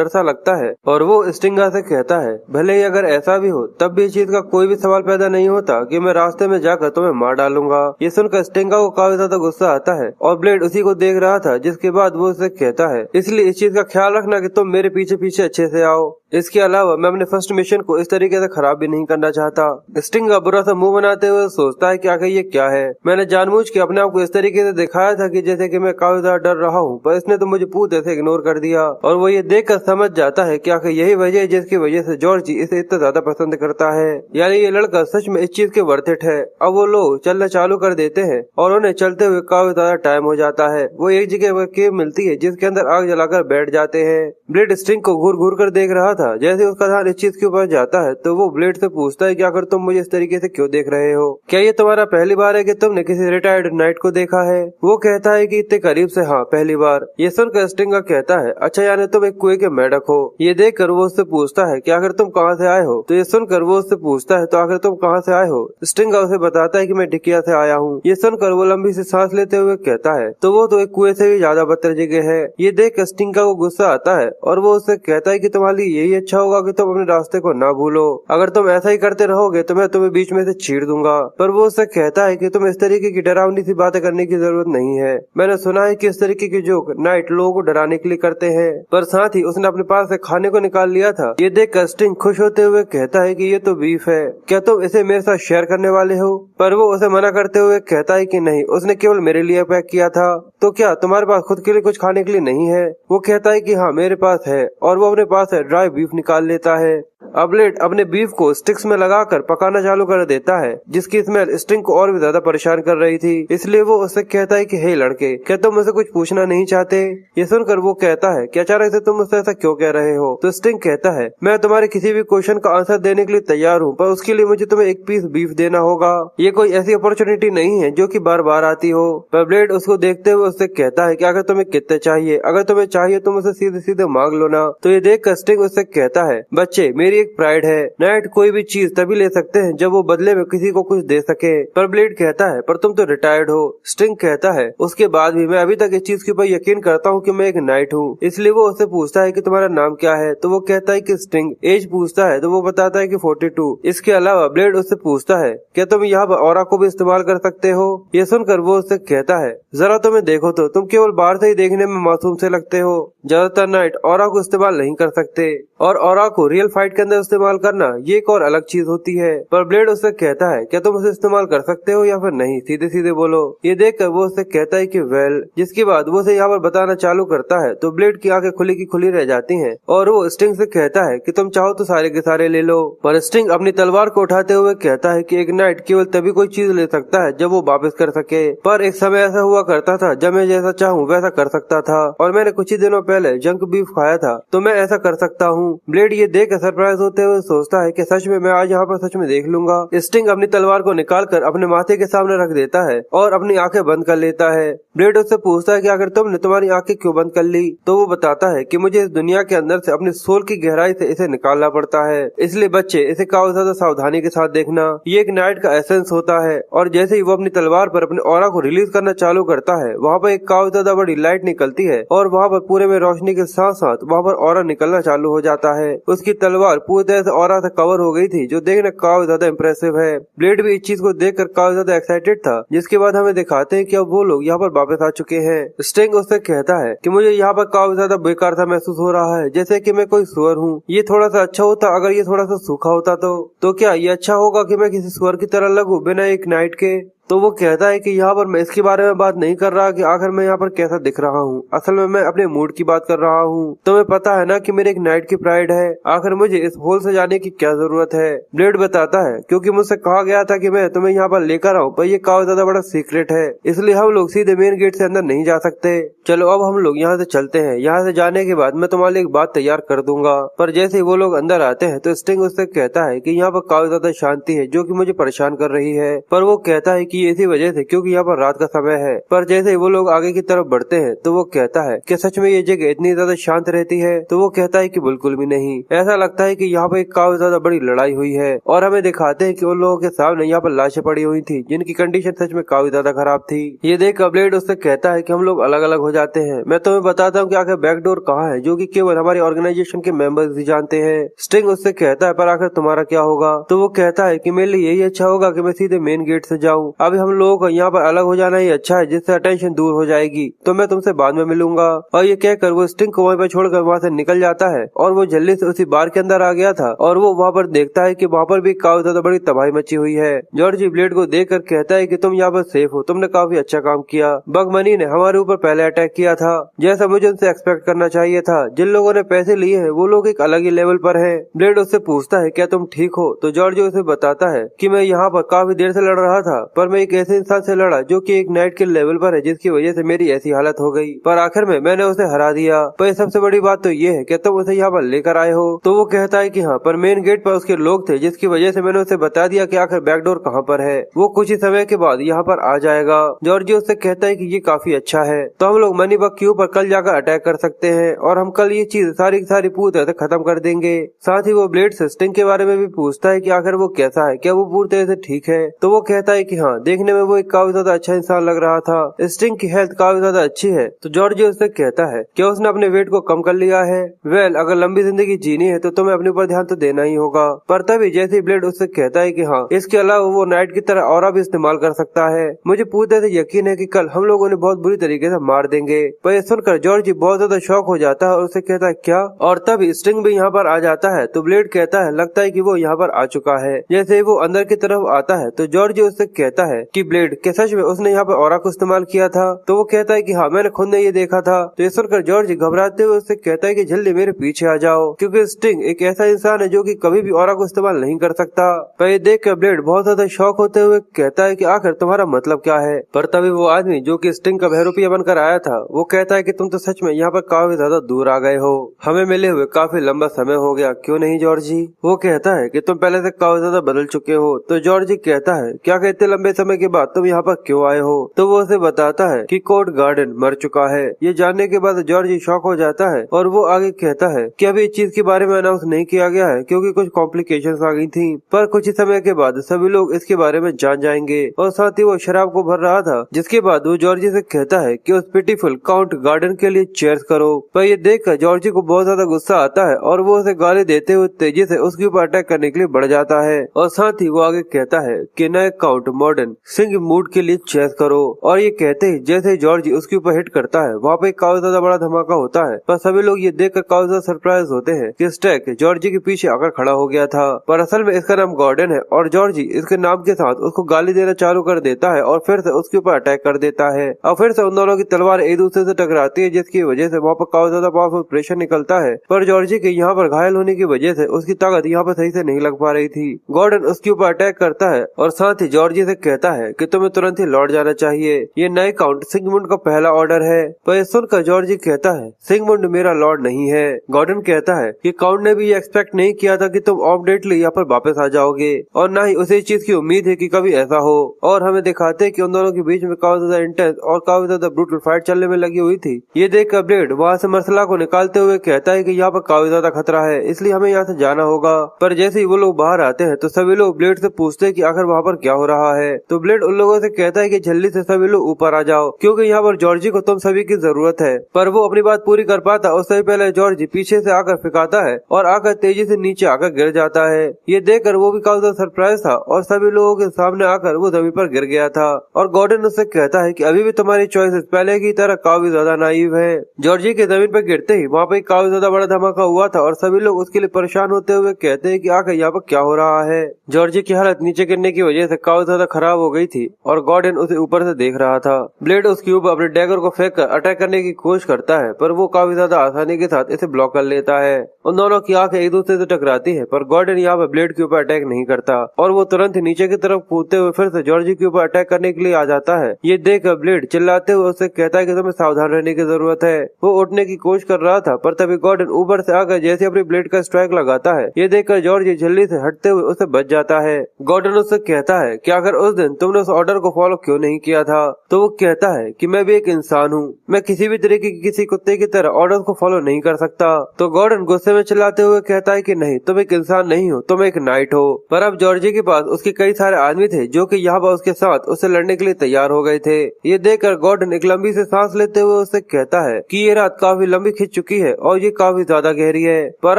सा लगता है और वो स्टिंगा से कहता है भले ही अगर ऐसा भी हो तब भी इस चीज का कोई भी सवाल पैदा नहीं होता कि मैं रास्ते में जाकर तुम्हें मार डालूंगा। ये सुनकर स्टिंगा को काफी ज्यादा गुस्सा आता है और ब्लेड उसी को देख रहा था, जिसके बाद वो उसे कहता है इसलिए इस चीज का ख्याल रखना कि तुम मेरे पीछे पीछे अच्छे से आओ। इसके अलावा मैं अपने फर्स्ट मिशन को इस तरीके से खराब भी नहीं करना चाहता। स्टिंगा बुरा सा मुंह बनाते हुए सोचता है कि आखिर ये क्या है। मैंने जानबूझ के अपने आप को इस तरीके से दिखाया था कि जैसे कि मैं काफी ज्यादा डर रहा हूँ, पर इसने तो मुझे पूरे से इग्नोर कर दिया। और वो ये देखकर समझ जाता है कि आखिर यही वजह है जिसकी वजह से जॉर्जी इसे इतना ज्यादा पसंद करता है, यानी ये लड़का सच में इस चीज के वर्थ इट है। अब वो लोग चलना चालू कर देते हैं और उन्हें चलते हुए काफी ज्यादा टाइम हो जाता है। वो एक जगह पर केव मिलती है जिसके अंदर आग जलाकर बैठ जाते हैं। ब्लेड स्टिंग को घूर घूर कर देख रहा था। जैसे उसका ध्यान इस चीज के ऊपर जाता है तो वो ब्लेड से पूछता है कि आखिर तुम मुझे इस तरीके से क्यों देख रहे हो? क्या ये तुम्हारा पहली बार है कि तुमने किसी रिटायर्ड नाइट को देखा है? वो कहता है कि इतने करीब से हाँ, पहली बार। ये सुनकर स्टिंगा कहता है अच्छा, यानी तुम एक कुएं के मेढक हो। ये देखकर वो उससे पूछता है कि आखिर तुम कहाँ से आए हो? तो ये सुनकर वो उससे पूछता है तो आखिर तुम कहाँ से आए हो? स्टिंगा उसे बताता है कि मैं टिकिया से आया हूँ। ये सुनकर वो लंबी सी सांस लेते हुए कहता है तो वो तो एक कुएं से भी ज्यादा बदतर जगह है। ये देख स्टिंगा को गुस्सा आता है और वो उससे कहता है कि तुम्हारे लिए यही अच्छा होगा कि तुम अपने रास्ते को ना भूलो। अगर तुम ऐसा ही करते रहोगे तो मैं तुम्हें बीच में से चीर दूंगा। पर वो उससे कहता है कि तुम इस तरीके की डरावनी सी बातें करने की जरूरत नहीं है। मैंने सुना है कि इस तरीके के जोक नाइट लोगों को डराने के लिए करते हैं। पर साथ ही उसने अपने पास से खाने को निकाल लिया था। ये देख स्टिंग खुश होते हुए कहता है कि ये तो बीफ है, क्या तुम इसे मेरे साथ शेयर करने वाले हो? पर वो उसे मना करते हुए कहता है कि नहीं, उसने केवल मेरे लिए पैक किया था। तो क्या तुम्हारे पास खुद के लिए कुछ खाने के लिए नहीं है? वो कहता है कि हाँ मेरे पास है, और वो अपने पास है ड्राई बीफ निकाल लेता है। अब ब्लेड अपने बीफ को स्टिक्स में लगाकर पकाना चालू कर देता है, जिसकी स्मेल स्टिंग को और भी ज्यादा परेशान कर रही थी। इसलिए वो उससे कहता है कि हे लड़के, क्या तुम मुझसे कुछ पूछना नहीं चाहते? ये सुनकर वो कहता है कि अचानक से तुम मुझसे ऐसा क्यों कह रहे हो? तो स्टिंग कहता है, मैं तुम्हारे किसी भी क्वेश्चन का आंसर देने के लिए तैयार हूँ, पर उसके लिए मुझे तुम्हें एक पीस बीफ देना होगा। ये कोई ऐसी अपॉर्चुनिटी नहीं है जो कि बार बार आती हो। पर ब्लेड उसको देखते हुए उससे कहता है कि अगर तुम्हें कितने चाहिए, अगर तुम्हें चाहिए तो मुझसे सीधे सीधे मांग लो ना। तो ये देख कर स्टिंग उससे कहता है, बच्चे, मेरी एक प्राइड है। नाइट कोई भी चीज तभी ले सकते हैं जब वो बदले में किसी को कुछ दे सके। पर ब्लेड कहता है, पर तुम तो रिटायर्ड हो। स्टिंग कहता है, उसके बाद भी मैं अभी तक इस चीज के ऊपर यकीन करता हूँ कि मैं एक नाइट हूँ। इसलिए वो उससे पूछता है कि तुम्हारा नाम क्या है? तो वो कहता है कि स्टिंग। एज पूछता है तो वो बताता है कि 42। इसके अलावा ब्लेड उससे पूछता है, क्या तुम यहाँ पर ऑरा को भी इस्तेमाल कर सकते हो? ये सुनकर वो उससे कहता है, जरा तुम्हें देखो तो तुम केवल बाहर से ही देखने में मासूम से लगते हो। ज्यादातर नाइट ऑरा को इस्तेमाल नहीं कर सकते, और ऑरा को रियल फाइट के अंदर इस्तेमाल करना ये एक और अलग चीज होती है। पर ब्लेड उससे कहता है, क्या तुम उसे इस्तेमाल कर सकते हो या फिर नहीं? सीधे सीधे बोलो। ये देखकर वो उससे कहता है कि वेल। जिसके बाद वो उसे यहाँ पर बताना चालू करता है तो ब्लेड की आंखें खुली की खुली रह जाती हैं, और वो स्टिंग से कहता है कि तुम चाहो तो सारे के सारे ले लो। पर स्टिंग अपनी तलवार को उठाते हुए कहता है कि एक नाइट केवल तभी कोई चीज ले सकता है जब वो वापस कर सके। पर एक समय ऐसा हुआ करता था जब मैं जैसा चाहूँ वैसा कर सकता था, और मैंने कुछ ही दिनों पहले जंक बीफ खाया था, तो मैं ऐसा कर सकता हूँ। ब्लेड ये देख कर सरप्राइज होते हुए सोचता है कि सच में मैं आज यहाँ पर सच में देख लूंगा। स्टिंग अपनी तलवार को निकाल कर अपने माथे के सामने रख देता है और अपनी आंखें बंद कर लेता है। ब्लेड उससे पूछता है कि अगर तुमने तुम्हारी आंखें क्यों बंद कर ली? तो वो बताता है कि मुझे इस दुनिया के अंदर से अपनी सोल की गहराई से इसे निकालना पड़ता है, इसलिए बच्चे इसे काफी ज्यादा सावधानी के साथ देखना। ये एक नाइट का एसेंस होता है, और जैसे ही वो अपनी तलवार पर अपने ऑरा को रिलीज करना चालू करता है, वहाँ पर एक काफी ज्यादा बड़ी लाइट निकलती है, और वहाँ पर पूरे में रोशनी के साथ साथ वहाँ पर ऑरा निकलना चालू हो जाता है। उसकी तलवार पूरी तरह से ऑरा से कवर हो गई थी, जो देखने काफी ज्यादा इम्प्रेसिव है। ब्लेड भी इस चीज को देखकर काफी ज्यादा एक्साइटेड था, जिसके बाद हमें दिखाते हैं कि अब वो लोग यहाँ पर वापस आ चुके हैं। स्टिंग उससे कहता है कि मुझे यहाँ पर काफी ज्यादा बेकार सा महसूस हो रहा है, जैसे कि मैं कोई सुअर हूँ। ये थोड़ा सा अच्छा होता अगर ये थोड़ा सा सूखा होता तो क्या ये अच्छा होगा कि मैं किसी सुअर की तरह लगूं बिना एक नाइट के? तो वो कहता है कि यहाँ पर मैं इसके बारे में बात नहीं कर रहा कि आखिर मैं यहाँ पर कैसा दिख रहा हूँ, असल में मैं अपने मूड की बात कर रहा हूँ। तुम्हें पता है ना कि मेरे एक नाइट की प्राइड है, आखिर मुझे इस होल से जाने की क्या जरूरत है? ब्लेड बताता है, क्योंकि मुझसे कहा गया था कि मैं तुम्हें यहाँ पर लेकर आऊँ, पर ये काफी ज्यादा बड़ा सीक्रेट है, इसलिए हम लोग सीधे मेन गेट से अंदर नहीं जा सकते। चलो अब हम लोग यहाँ से चलते हैं। यहाँ से जाने के बाद मैं तुम्हारे लिए एक बात तैयार कर दूंगा। पर जैसे ही वो लोग अंदर आते हैं तो स्टिंग उससे कहता है कि यहाँ पर काफी ज्यादा शांति है, जो कि मुझे परेशान कर रही है। पर वो कहता है कि इसी वजह से क्योंकि यहाँ पर रात का समय है। पर जैसे ही वो लोग आगे की तरफ बढ़ते हैं तो वो कहता है कि सच में ये जगह इतनी ज्यादा शांत रहती है? तो वो कहता है कि बिल्कुल भी नहीं, ऐसा लगता है कि यहाँ पर एक काफी ज्यादा बड़ी लड़ाई हुई है। और हमें दिखाते हैं कि उन लोगों के सामने यहाँ पर लाशें पड़ी हुई थी, जिनकी कंडीशन सच में काफी ज्यादा खराब थी। ये देख ब्लेड उससे कहता है कि हम लोग अलग अलग हो जाते हैं। मैं तुम्हें बताता हूँ कि आखिर बैकडोर कहाँ है, जो कि केवल हमारी ऑर्गेनाइजेशन के मेंबर्स ही जानते हैं। स्टिंग उससे कहता है, पर आखिर तुम्हारा क्या होगा? तो वो कहता है कि मेरे लिए यही अच्छा होगा कि मैं सीधे मेन गेट से जाऊँ। अभी हम लोगों को यहाँ पर अलग हो जाना ही अच्छा है, जिससे अटेंशन दूर हो जाएगी। तो मैं तुमसे बाद में मिलूंगा। और ये कहकर वो स्टिंग को वहीं पर छोड़कर वहाँ से निकल जाता है, और वो जल्दी से उसी बार के अंदर आ गया था, और वो वहाँ पर देखता है कि वहाँ पर भी काफी ज्यादा बड़ी तबाही मची हुई है। जॉर्जी ब्लेड को देखकर कहता है कि तुम यहाँ पर सेफ हो, तुमने काफी अच्छा काम किया। बगमनी ने हमारे ऊपर पहले अटैक किया था, जैसा मुझे उनसे एक्सपेक्ट करना चाहिए था। जिन लोगों ने पैसे लिए हैं वो लोग एक अलग ही लेवल पर हैं। ब्लेड उससे पूछता है, क्या तुम ठीक हो? तो जॉर्जी उसे बताता है कि मैं यहाँ पर काफी देर से लड़ रहा था, पर मैं एक ऐसे इंसान से लड़ा जो कि एक नाइट के लेवल पर है, जिसकी वजह से मेरी ऐसी हालत हो गई। पर आखिर में मैंने उसे हरा दिया। पर सबसे बड़ी बात तो ये है कि तुम उसे यहाँ पर लेकर आए हो। तो वो कहता है कि हाँ, पर मेन गेट पर उसके लोग थे, जिसकी वजह से मैंने उसे बता दिया कि आखिर बैकडोर कहाँ पर है। वो कुछ ही समय के बाद यहाँ पर आ जाएगा। जॉर्जी उससे कहता है कि ये काफी अच्छा है, तो हम लोग मनी बग के ऊपर कल जाकर अटैक कर सकते हैं, और हम कल ये चीज सारी की सारी पूरी तरह से खत्म कर देंगे। साथ ही वो ब्लेड से स्टिंग के बारे में भी पूछता है कि आखिर वो कैसा है, क्या वो पूरी तरह से ठीक है? तो वो कहता है कि हाँ, देखने में वो एक काफी ज्यादा अच्छा इंसान लग रहा था। स्टिंग की हेल्थ काफी ज्यादा अच्छी है। तो जॉर्जी उससे कहता है कि उसने अपने वेट को कम कर लिया है। वेल, अगर लंबी जिंदगी जीनी है तो तुम्हें अपने ऊपर ध्यान तो देना ही होगा। पर तभी जैसे ब्लेड उससे कहता है कि हाँ, इसके अलावा वो नाइट की तरह ऑरा भी इस्तेमाल कर सकता है। मुझे पूरी तरह से यकीन है कि कल हम लोग उन्हें बहुत बुरी तरीके से मार देंगे। पर यह सुनकर जॉर्जी बहुत ज्यादा शॉक हो जाता है और उसे कहता है क्या? और तभी स्टिंग भी यहाँ पर आ जाता है। तो ब्लेड कहता है लगता है कि वो यहाँ पर आ चुका है। जैसे ही वो अंदर की तरफ आता है तो जॉर्जी उससे कहता है कि ब्लेड क्या सच में उसने यहाँ पर ऑरा को इस्तेमाल किया था। तो वो कहता है कि हाँ, मैंने खुद ने ये देखा था। तो ये सुनकर जॉर्ज घबराते हुए उससे कहता है कि जल्दी मेरे पीछे आ जाओ, क्योंकि स्टिंग एक ऐसा इंसान है जो कि कभी भी ऑरा को इस्तेमाल नहीं कर सकता। पर ये देख कर ब्लेड बहुत ज्यादा शॉक होते हुए कहता है कि आखिर तुम्हारा मतलब क्या है। पर तभी वो आदमी जो कि स्टिंग का बहरूपिया बनकर आया था वो कहता है कि तुम तो सच में यहाँ पर काफी ज्यादा दूर आ गए हो, हमें मिले हुए काफी लंबा समय हो गया, क्यों नहीं जॉर्जी। वो कहता है कि तुम पहले से काफी ज्यादा बदल चुके हो। तो जॉर्जी कहता है क्या कहते लंबे समय के बाद तुम यहाँ पर क्यों आए हो। तो वो उसे बताता है कि कोर्ट गार्डन मर चुका है। ये जानने के बाद जॉर्जी शॉक हो जाता है और वो आगे कहता है कि अभी इस चीज के बारे में अनाउंस नहीं किया गया है क्योंकि कुछ कॉम्प्लिकेशंस आ गई थी, पर कुछ ही समय के बाद सभी लोग इसके बारे में जान जाएंगे। और साथ ही वो शराब को भर रहा था, जिसके बाद वो जॉर्जी से कहता है कि उस पिटीफुल काउंट गार्डन के लिए चेयर्स करो। पर ये देखकर जॉर्जी को बहुत ज्यादा गुस्सा आता है और वो उसे गाली देते हुए तेजी से उसके ऊपर अटैक करने के लिए बढ़ जाता है। और साथ ही वो आगे कहता है कि नए काउंट मॉडर्न सिंह मूड के लिए चेयर्स करो। और ये कहते ही जैसे ही जॉर्जी उसके ऊपर हिट करता है वहाँ पे काफी ज्यादा बड़ा धमाका होता है। पर सभी लोग ये देखकर काफी ज्यादा सरप्राइज होते हैं कि स्टैक जॉर्जी के पीछे आकर खड़ा हो गया था। पर असल में इसका नाम गॉर्डन है और जॉर्जी इसके नाम के साथ उसको गाली देना चालू कर देता है और फिर से उसके ऊपर अटैक कर देता है। और फिर से उन दोनों की तलवार एक दूसरे से टकराती है, जिसकी वजह से वहाँ पर काफी ज्यादा पावरफुल प्रेशर निकलता है। पर जॉर्जी के यहाँ पर घायल होने की वजह से उसकी ताकत यहाँ पर सही से नहीं लग पा रही थी। गॉर्डन उसके ऊपर अटैक करता है और साथ ही जॉर्जी से कहता है कि तुम्हें तुरंत ही लौट जाना चाहिए, ये नए काउंट सिगमुंड का पहला ऑर्डर है। पर सुनकर जॉर्जी कहता है सिगमुंड मेरा लॉर्ड नहीं है। गॉर्डन कहता है कि काउंट ने भी ये एक्सपेक्ट नहीं किया था कि तुम अपडेटली यहाँ पर वापस आ जाओगे और न ही उसे इस चीज की उम्मीद है कि कभी ऐसा हो। और हमें दिखाते हैं कि उन दोनों के बीच में काफी ज्यादा इंटेंस और काफी ज्यादा ब्रूटल फाइट चलने में लगी हुई थी। ये देखकर ब्लेड वहाँ से मरसला को निकालते हुए कहता है कि यहाँ पर काफी ज्यादा खतरा है, इसलिए हमें यहाँ से जाना होगा। पर जैसे ही वो लोग बाहर आते हैं तो सभी लोग ब्लेड से पूछते हैं कि आखिर वहाँ पर क्या हो रहा है। तो ब्लेड उन लोगों से कहता है कि जल्दी से सभी लोग ऊपर आ जाओ, क्योंकि यहाँ पर जॉर्जी को तुम सभी की जरूरत है। पर वो अपनी बात पूरी कर पाता उससे पहले जॉर्जी पीछे से आकर फिकाता है और आकर तेजी से नीचे आकर गिर जाता है। ये देखकर वो भी काफी ज्यादा सरप्राइज था और सभी लोगों के सामने आकर वो जमीन पर गिर गया था। और गॉर्डन उससे कहता है कि अभी भी तुम्हारी चॉइसेस पहले की तरह काफी ज्यादा नाइव है। जॉर्जी के जमीन पर गिरते ही वहाँ पे काफी ज्यादा बड़ा धमाका हुआ था और सभी लोग उसके लिए परेशान होते हुए कहते हैं कि आखिर यहाँ पर क्या हो रहा है। जॉर्जी की हालत नीचे गिरने की वजह से काफी ज्यादा खराब हो गई थी और गॉर्डन उसे ऊपर से देख रहा था। ब्लेड उसके ऊपर अपने डैगर को फेंक कर अटैक करने की कोशिश करता है, पर वो काफी ज्यादा आसानी के साथ इसे ब्लॉक कर लेता है। उन दोनों की आंखें एक दूसरे से टकराती है, पर गॉर्डन यहाँ पर ब्लेड के ऊपर अटैक नहीं करता और वो तुरंत ही नीचे की तरफ कूदते हुए फिर से जॉर्जी के ऊपर अटैक करने के लिए आ जाता है। ये देखकर ब्लेड चिल्लाते हुए उससे कहता है कि तुम्हें सावधान रहने की जरूरत है। वो उठने की कोशिश कर रहा था, पर तभी गॉर्डन ऊपर से आकर जैसे अपनी ब्लेड का स्ट्राइक लगाता है। ये देखकर जॉर्जी जल्दी से हटते हुए उसे बच जाता है। गॉर्डन उससे कहता है कि अगर उस दिन तुमने उस ऑर्डर को फॉलो क्यों नहीं किया था। तो वो कहता है कि मैं भी एक इंसान हूँ, मैं किसी भी तरीके की किसी कुत्ते की तरह ऑर्डर को फॉलो नहीं कर सकता। तो गॉर्डन गुस्से में चिल्लाते हुए कहता है कि नहीं, तुम एक इंसान नहीं हो, तुम एक नाइट हो। पर अब जॉर्जी के पास उसके कई सारे आदमी थे जो कि यहाँ पर उसके साथ उससे लड़ने के लिए तैयार हो गए थे। ये देखकर गॉर्डन एक लंबी से सांस लेते हुए उससे कहता है कि ये रात काफी लंबी खिंच चुकी है और ये काफी ज्यादा गहरी है, पर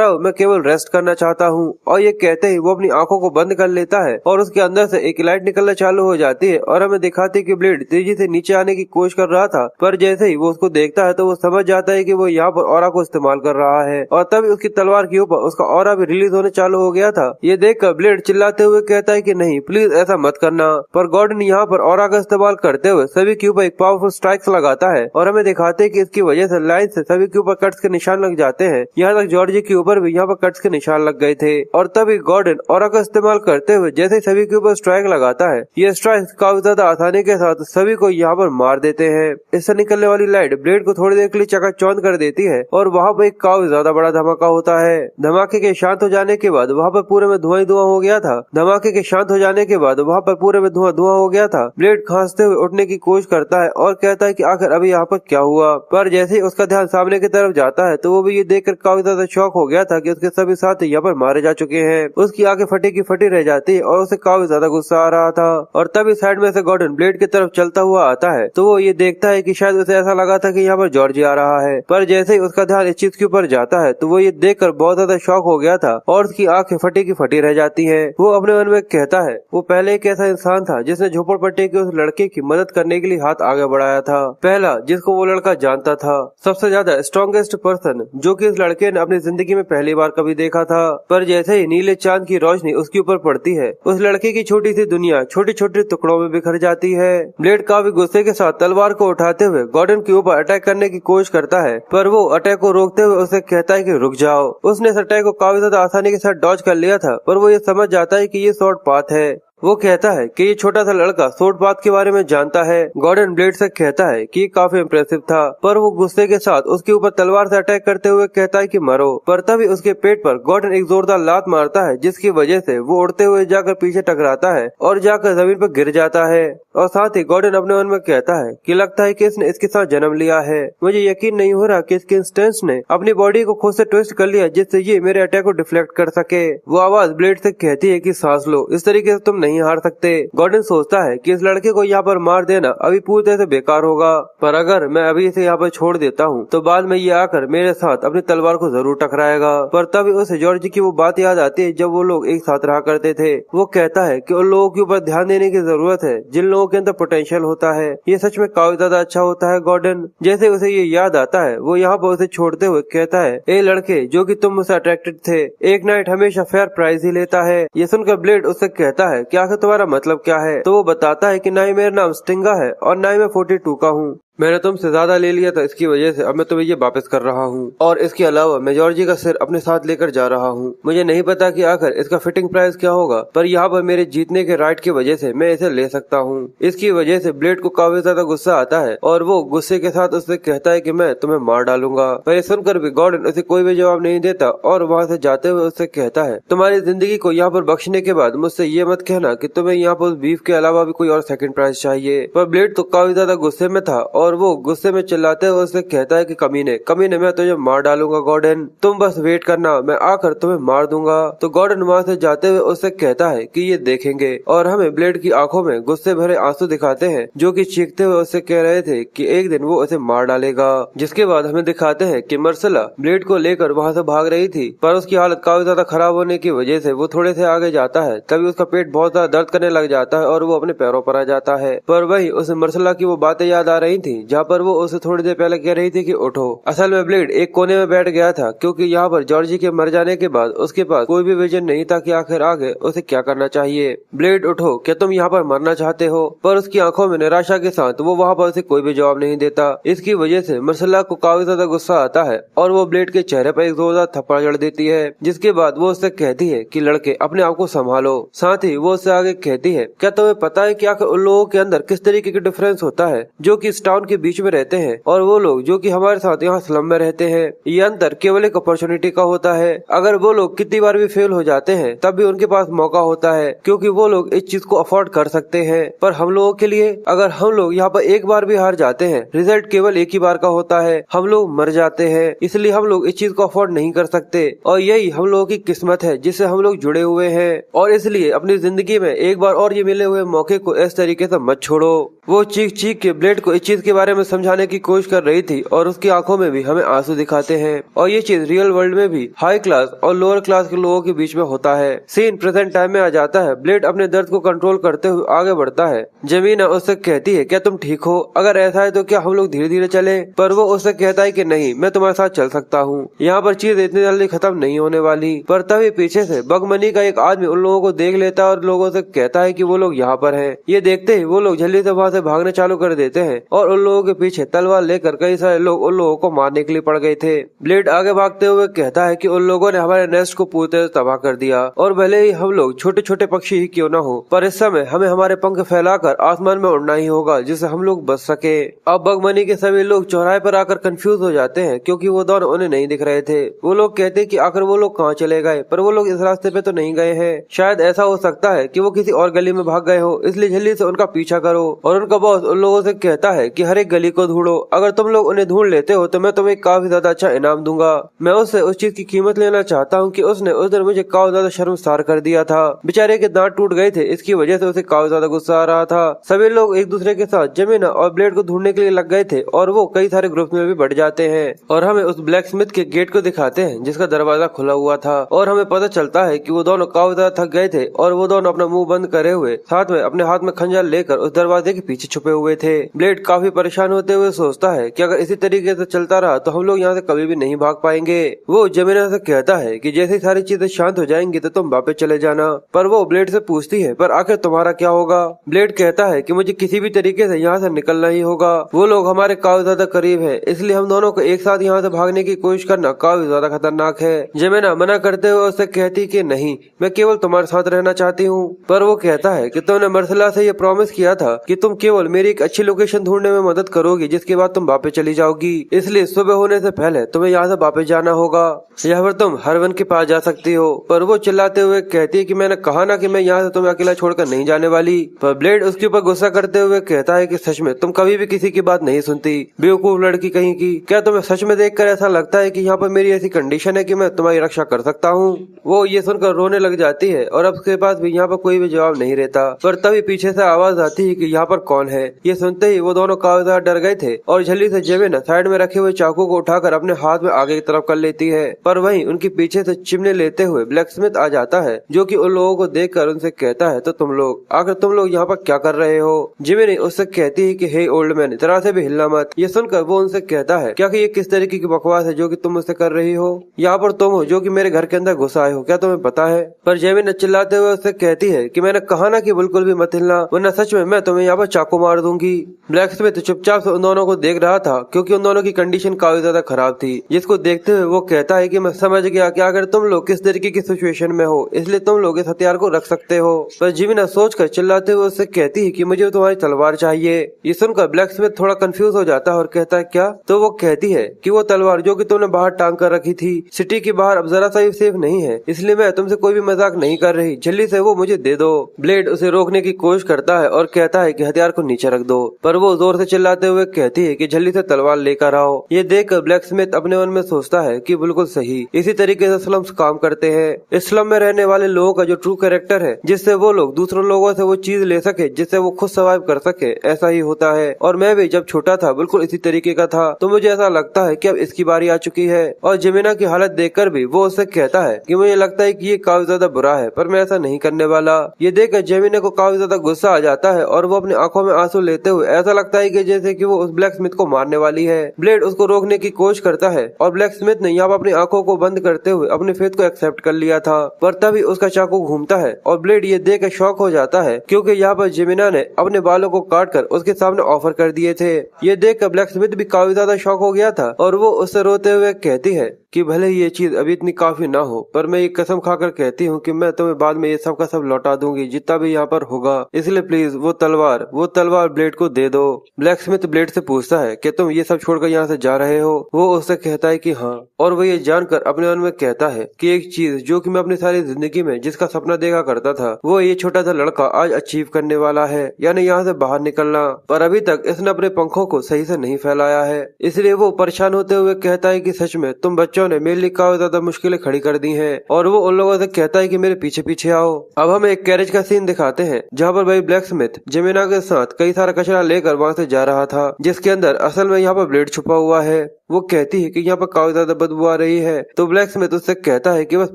अब मैं केवल रेस्ट करना चाहता हूँ। और ये कहते ही वो अपनी आंखों को बंद कर लेता है और उसके अंदर से एक लाइट निकलना चालू हो जाती है और हमें दिखाती है कि ब्लेड तेजी से नीचे आने की कोशिश कर रहा था, पर जैसे ही वो उसको देखता है तो वो समझ जाता है कि वो यहाँ पर ऑरा को इस्तेमाल कर रहा है और तभी उसकी तलवार के ऊपर उसका ऑरा भी रिलीज होने चालू हो गया था। ये देखकर ब्लेड चिल्लाते हुए कहता है कि नहीं, प्लीज ऐसा मत करना। पर गॉर्डन यहाँ पर ऑरा का इस्तेमाल करते हुए सभी के ऊपर एक पावरफुल स्ट्राइक्स लगाता है और हमें दिखाते हैं कि इसकी वजह से लाइन से सभी के ऊपर कट्स के निशान लग जाते हैं। यहाँ तक जॉर्जी के ऊपर भी यहाँ पर कट्स के निशान लग गए थे। और तभी गॉर्डन ऑरा का इस्तेमाल करते हुए जैसे सभी के ऊपर स्ट्राइक लगाता है, ये स्ट्राइक काफी ज्यादा आसानी के साथ सभी को यहाँ पर मार देते हैं। इससे निकलने वाली लाइट ब्लेड को थोड़ी देर के लिए चकाचौंध कर देती है और वहाँ पर एक काफी ज्यादा बड़ा धमाका होता है। धमाके के शांत हो जाने के बाद वहाँ पर पूरे में धुआं ही धुआं हो गया था। धमाके के शांत हो जाने के बाद वहाँ पर पूरे में धुआं धुआं हो गया था। ब्लेड खांसते हुए उठने की कोशिश करता है और कहता है कि आखिर अभी यहाँ पर क्या हुआ। पर जैसे ही उसका ध्यान सामने की तरफ जाता है तो वो भी ये देखकर काफी ज्यादा शॉक हो गया था कि उसके सभी साथी यहाँ पर मारे जा चुके हैं। उसकी आंखें फटी की फटी रह जाती है और उसे काफी ज्यादा गुस्सा आ रहा था। और तभी साइड में से गॉर्डन ब्लेड की तरफ चलता हुआ आता है तो वो ये देखता है कि शायद उसे ऐसा लगा था कि यहाँ पर जॉर्जी आ रहा है, पर जैसे ही उसका ध्यान इस चीज के ऊपर जाता है तो वो ये देखकर बहुत ज्यादा शॉक हो गया था और उसकी आंखें फटी की फटी रह जाती है। वो अपने मन में कहता है वो पहले एक ऐसा इंसान था जिसने झोपड़पट्टी के उस लड़के की मदद करने के लिए हाथ आगे बढ़ाया था, पहला जिसको वो लड़का जानता था, सबसे ज्यादा स्ट्रॉन्गेस्ट पर्सन जो कि इस लड़के ने अपनी जिंदगी में पहली बार कभी देखा था। पर जैसे ही नीले चांद की रोशनी उसके ऊपर पड़ती है, उस लड़के की छोटी सी दुनिया छोटी छोटे टुकड़ों में बिखर जाती है। ब्लेड काफी गुस्से के साथ तलवार को उठाते हुए गॉर्डन के ऊपर अटैक करने की कोशिश करता है, पर वो अटैक को रोकते हुए उसे कहता है कि रुक जाओ। उसने इस अटैक को काफी ज्यादा आसानी के साथ डॉज कर लिया था, पर वो ये समझ जाता है कि ये शॉर्ट पाथ है। वो कहता है कि ये छोटा सा लड़का शॉर्ट पाथ के बारे में जानता है। गॉर्डन ब्लेड से कहता है कि ये काफी इम्प्रेसिव था, पर वो गुस्से के साथ उसके ऊपर तलवार से अटैक करते हुए कहता है कि मरो। पर तभी उसके पेट पर गॉर्डन एक जोरदार लात मारता है, जिसकी वजह से वो उड़ते हुए जाकर पीछे टकराता है और जाकर जमीन पर गिर जाता है। और साथ ही गॉर्डन अपने मन में कहता है कि लगता है कि इसने इसके साथ जन्म लिया है। मुझे यकीन नहीं हो रहा कि इसके इंस्टेंस ने अपनी बॉडी को खुद से ट्विस्ट कर लिया, जिससे ये मेरे अटैक को डिफ्लेक्ट कर सके। वो आवाज ब्लेड से कहती है कि सांस लो, इस तरीके से तुम नहीं हार सकते। गॉर्डन सोचता है कि इस लड़के को यहाँ पर मार देना अभी पूरी तरह से बेकार होगा, पर अगर मैं अभी इसे यहाँ पर छोड़ देता हूँ तो बाद में ये आकर मेरे साथ अपनी तलवार को जरूर टकराएगा। पर तभी उसे जॉर्जी की वो बात याद आती है जब वो लोग एक साथ रहा करते थे। वो कहता है कि उन लोगों के ऊपर ध्यान देने की जरूरत है जिन लोगों के अंदर पोटेंशियल होता है। ये सच में काफी ज्यादा अच्छा होता है। गॉर्डन जैसे उसे ये याद आता है, वो यहाँ पर उसे छोड़ते हुए कहता है, ए लड़के जो कि तुम मुझसे अट्रैक्टेड थे, एक नाइट हमेशा फेयर प्राइस ही लेता है। ये सुनकर ब्लेड उससे कहता है कि आखिर तुम्हारा मतलब क्या है? तो वो बताता है कि ना ही मेरा नाम स्टिंगा है और ना ही मैं 42 का हूँ। मैंने तुमसे ज्यादा ले लिया था, इसकी वजह से अब मैं तुम्हें ये वापस कर रहा हूँ, और इसके अलावा मैं जॉर्जी का सिर अपने साथ लेकर जा रहा हूँ। मुझे नहीं पता कि आखिर इसका फिटिंग प्राइस क्या होगा, पर यहाँ पर मेरे जीतने के राइट की वजह से मैं इसे ले सकता हूँ। इसकी वजह से ब्लेड को काफी ज्यादा गुस्सा आता है और वो गुस्से के साथ उससे कहता है कि मैं तुम्हें मार डालूंगा। पर ये सुनकर भी गॉर्डन उसे कोई भी जवाब नहीं देता और वहाँ से जाते हुए उससे कहता है, तुम्हारी जिंदगी को यहाँ पर बख्शने के बाद मुझसे ये मत कहना कि तुम्हें यहाँ पर उस बीफ के अलावा भी कोई और सेकंड प्राइस चाहिए। पर ब्लेड तो काफी ज्यादा गुस्से में था और वो गुस्से में चिल्लाते हुए उससे कहता है कि कमीने कमीने, मैं तुझे मार डालूंगा गॉर्डन, तुम बस वेट करना, मैं आकर तुम्हें मार दूंगा। तो गॉर्डन वहाँ से जाते हुए उससे कहता है कि ये देखेंगे, और हमें ब्लेड की आंखों में गुस्से भरे आंसू दिखाते हैं, जो कि चीखते हुए उससे कह रहे थे कि एक दिन वो उसे मार डालेगा। जिसके बाद हमें दिखाते हैं कि मर्सला ब्लेड को लेकर वहाँ से भाग रही थी, पर उसकी हालत काफी ज्यादा खराब होने की वजह से वो थोड़े से आगे जाता है। तभी उसका पेट बहुत ज्यादा दर्द करने लग जाता है और वो अपने पैरों पर आ जाता है। पर वही उसे मर्सला की वो बातें याद आ रही थी जहाँ पर वो उसे थोड़ी देर पहले कह रही थी कि उठो। असल में ब्लेड एक कोने में बैठ गया था, क्योंकि यहाँ पर जॉर्जी के मर जाने के बाद उसके पास कोई भी विजन नहीं था कि आखिर आगे उसे क्या करना चाहिए। ब्लेड उठो, क्या तुम यहाँ पर मरना चाहते हो? पर उसकी आंखों में निराशा के साथ वो वहाँ पर उसे कोई भी जवाब नहीं देता। इसकी वजह से मर्सला को काफी ज्यादा गुस्सा आता है और वो ब्लेड के चेहरे पर एक जोरदार थप्पड़ जड़ देती है। जिसके बाद वो उससे कहती है कि लड़के अपने आप को संभालो। साथ ही वो उससे आगे कहती है, क्या तुम्हें पता है कि आखिर उन लोगों के अंदर किस तरीके की डिफरेंस होता है जो कि इस टाउन के बीच में रहते हैं और वो लोग जो कि हमारे साथ यहाँ स्लम में रहते हैं। ये अंतर केवल एक अपॉर्चुनिटी का होता है। अगर वो लोग कितनी बार भी फेल हो जाते हैं तब भी उनके पास मौका होता है, क्योंकि वो लोग इस चीज को अफोर्ड कर सकते हैं। पर हम लोगों के लिए अगर हम लोग यहाँ पर एक बार भी हार जाते हैं, रिजल्ट केवल एक ही बार का होता है, हम लोग मर जाते हैं। इसलिए हम लोग इस चीज को अफोर्ड नहीं कर सकते और यही हम लोगों की किस्मत है जिससे हम लोग जुड़े हुए हैं। और इसलिए अपनी जिंदगी में एक बार और ये मिले हुए मौके को इस तरीके से मत छोड़ो। वो चीख चीख के ब्लेड को इस चीज के बारे में समझाने की कोशिश कर रही थी और उसकी आंखों में भी हमें आंसू दिखाते हैं। और ये चीज रियल वर्ल्ड में भी हाई क्लास और लोअर क्लास के लोगों के बीच में होता है। सीन प्रेजेंट टाइम में आ जाता है। ब्लेड अपने दर्द को कंट्रोल करते हुए आगे बढ़ता है। जमीना उससे कहती है, क्या तुम ठीक हो? अगर ऐसा है तो क्या हम लोग धीरे धीरे चले? पर वो उससे कहता है कि नहीं, मैं तुम्हारे साथ चल सकता हूँ, यहाँ पर चीज इतनी जल्दी खत्म नहीं होने वाली। पर तभी पीछे से बगमनी का एक आदमी उन लोगों को देख लेता है और लोगों से कहता है कि वो लोग यहाँ पर हैं। ये देखते ही वो लोग जल्दी से वहाँ से भागने चालू कर देते हैं और उन लोगों के पीछे तलवार लेकर कई सारे लोग उन लोगों को मारने के लिए पड़ गए थे। ब्लेड आगे भागते हुए कहता है कि उन लोगों ने हमारे नेस्ट को पूरी तरह तबाह कर दिया और भले ही हम लोग छोटे छोटे पक्षी ही क्यों न हो, पर इस समय हमें हमारे पंख फैलाकर आसमान में उड़ना ही होगा जिससे हम लोग बच सके। अब बगमनी के सभी लोग चौराहे पर आकर कंफ्यूज हो जाते हैं, क्योंकि वो दोनों उन्हें नहीं दिख रहे थे। वो लोग कहते कि आखिर वो लोग कहाँ चले गए, पर वो लोग इस रास्ते पे तो नहीं गए हैं। शायद ऐसा हो सकता है कि वो किसी और गली में भाग गए हो, इसलिए जल्दी से उनका पीछा करो। और उनका बॉस उन लोगों से कहता है कि हर एक गली को ढूंढो, अगर तुम लोग उन्हें ढूंढ लेते हो तो मैं तुम्हें काफी ज्यादा अच्छा इनाम दूंगा। मैं उससे उस चीज की कीमत लेना चाहता हूँ कि उसने उस दिन मुझे काफी ज्यादा शर्मसार कर दिया था। बेचारे के दांत टूट गए थे, इसकी वजह से उसे काफी ज्यादा गुस्सा आ रहा था। सभी लोग एक दूसरे के साथ जमीना और ब्लेड को ढूंढने के लिए लग गए थे और वो कई सारे ग्रुप में भी बढ़ जाते हैं। और हमें उस ब्लैक स्मिथ के गेट को दिखाते हैं जिसका दरवाजा खुला हुआ था और हमें पता चलता है कि वो दोनों काफी ज्यादा थक गए थे और वो दोनों अपना मुंह बंद करे हुए साथ में अपने हाथ में खंजर लेकर उस दरवाजे के पीछे छुपे हुए थे। ब्लेड काफी परेशान होते हुए सोचता है कि अगर इसी तरीके से चलता रहा तो हम लोग यहाँ से कभी भी नहीं भाग पाएंगे। वो जमीना से कहता है कि जैसे सारी चीजें शांत हो जाएंगी तो तुम वापस चले जाना। पर वो ब्लेड से पूछती है पर आखिर तुम्हारा क्या होगा। ब्लेड कहता है कि मुझे किसी भी तरीके से यहाँ से निकलना ही होगा। वो लोग हमारे काफी ज्यादा करीब है, इसलिए हम दोनों को एक साथ यहाँ से भागने की कोशिश करना काफी ज्यादा खतरनाक है। जमीना मना करते हुए उससे कहती कि नहीं, मैं केवल तुम्हारे साथ रहना चाहती हूँ। पर वो कहता है कि तुमने मर्सला से ये प्रॉमिस किया था कि तुम केवल मेरी एक अच्छी लोकेशन ढूंढने में मदद करोगी, जिसके बाद तुम वापस चली जाओगी। इसलिए सुबह होने से पहले तुम्हें यहाँ से वापस जाना होगा, यहाँ पर तुम हरवन के पास जा सकती हो। पर वो चिल्लाते हुए कहती है कि मैंने कहा ना कि मैं यहाँ से तुम्हें अकेला छोड़कर नहीं जाने वाली। पर ब्लेड उसके ऊपर गुस्सा करते हुए कहता है कि सच में तुम कभी भी किसी की बात नहीं सुनती, बेवकूफ लड़की कहीं की। क्या तुम्हें सच में देखकर ऐसा लगता है कि यहाँ पर मेरी ऐसी कंडीशन है कि मैं तुम्हारी रक्षा कर सकता हूँ? वो ये सुनकर रोने लग जाती है और अब उसके पास भी यहाँ पर कोई भी जवाब नहीं रहता। पर तभी पीछे से आवाज आती है कि यहाँ पर कौन है। ये सुनते ही वो दोनों काफी ज्यादा डर गए थे और जल्दी से जमीना साइड में रखे हुए चाकू को उठाकर अपने हाथ में आगे की तरफ कर लेती है। पर वहीं उनके पीछे से चिमने लेते हुए ब्लैक स्मिथ आ जाता है, जो कि उन लोगों को देखकर उनसे कहता है, तो तुम लोग आखिर तुम लोग यहाँ पर क्या कर रहे हो? जिमिनी उससे कहती है कि हे ओल्ड मैन, जरा से भी हिलना मत। ये सुनकर वो उनसे कहता है, क्या कि ये किस तरीके की बकवास है जो कि तुम मुझसे कर रही हो? यहाँ पर तुम हो जो कि मेरे घर के अंदर घुस आए हो, क्या तुम्हें पता है? पर जेमिनी चिल्लाते हुए उससे कहती है कि मैंने कहा ना कि बिल्कुल भी मत हिलना, वरना सच में मैं तुम्हें यहाँ पर चाकू मार दूंगी। ब्लैक स्मिथ चुपचाप से उन दोनों को देख रहा था, क्योंकि उन दोनों की कंडीशन काफी ज्यादा खराब थी। जिसको देखते हुए वो कहता है कि मैं समझ गया कि अगर तुम लोग किस तरीके की सिचुएशन में हो, इसलिए तुम लोग इस हथियार को रख सकते हो। पर जिमिना सोचकर चिल्लाते हुए उससे कहती है कि मुझे तुम्हारी तलवार चाहिए। ये सुनकर ब्लैक स्मिथ थोड़ा कंफ्यूज हो जाता है और कहता है क्या? तो वो कहती है कि वो तलवार जो कि तुमने बाहर टांग कर रखी थी सिटी के बाहर, अब जरा सा भी सेफ नहीं है, इसलिए मैं तुमसे कोई भी मजाक नहीं कर रही, जल्दी से वो मुझे दे दो। ब्लेड उसे रोकने की कोशिश करता है और कहता है कि हथियार को नीचे रख दो, पर वो जोर से चिल्लाते हुए कहती है कि जल्दी से तलवार लेकर आओ। ये देखकर ब्लैक स्मिथ अपने मन में सोचता है कि बिल्कुल सही, इसी तरीके से स्लम्स काम करते हैं। इस स्लम में रहने वाले लोगों का जो ट्रू कैरेक्टर है, जिससे वो लोग दूसरों लोगों से वो चीज ले सके जिससे वो खुद सर्वाइव कर सके, ऐसा ही होता है। और मैं भी जब छोटा था बिल्कुल इसी तरीके का था, तो मुझे ऐसा लगता है कि अब इसकी बारी आ चुकी है। और जमीना की हालत देखकर भी वो उससे कहता है कि मुझे लगता है कि ये काफी ज्यादा बुरा है, पर मैं ऐसा नहीं करने वाला। ये देखकर जमीना को काफी ज्यादा गुस्सा आ जाता है और वो अपनी आंखों में आंसू लेते हुए ऐसा लगता है कि जैसे कि वो उस ब्लैक स्मिथ को मारने वाली है। ब्लेड उसको रोकने की कोशिश करता है और ब्लैक स्मिथ ने यहाँ पर अपनी आंखों को बंद करते हुए अपने फेथ को एक्सेप्ट कर लिया था। पर तभी उसका चाकू घूमता है और ब्लेड ये देख कर शॉक हो जाता है, क्योंकि यहाँ पर जमीना ने अपने बालों को काट कर उसके सामने ऑफर कर दिए थे। ये देख कर ब्लैक स्मिथ भी काफी ज्यादा शॉक हो गया था और वो उससे रोते हुए कहती है कि भले ही ये चीज अभी इतनी काफी ना हो, पर मैं ये कसम खाकर कहती हूँ कि मैं तुम्हें बाद में ये सब का सब लौटा दूंगी, जितना भी यहाँ पर होगा, इसलिए प्लीज वो तलवार ब्लेड को दे दो। ब्लैक स्मिथ ब्लेड से पूछता है कि तुम ये सब छोड़कर यहाँ से जा रहे हो? वो उससे कहता है कि हाँ, और वो ये जानकर अपने मन में कहता है कि एक चीज जो कि मैं अपनी सारी जिंदगी में जिसका सपना देखा करता था, वो ये छोटा सा लड़का आज अचीव करने वाला है, यानी यहाँ से बाहर निकलना। पर अभी तक इसने अपने पंखों को सही से नहीं फैलाया है, इसलिए वो परेशान होते हुए कहता है कि सच में तुम बच्चों ने मेरे लिए काफी ज्यादा मुश्किलें खड़ी कर दी हैं। और वो उन लोगों से कहता है कि मेरे पीछे पीछे आओ। अब हम एक कैरेज का सीन दिखाते हैं, जहाँ पर भाई ब्लैक स्मिथ जमीना के साथ कई सारा कचरा लेकर वहाँ से जा रहा था, जिसके अंदर असल में यहाँ पर ब्लेड छुपा हुआ है। वो कहती है कि यहाँ पर काफी ज्यादा बदबू आ रही है, तो ब्लैक स्मिथ उससे कहता है कि बस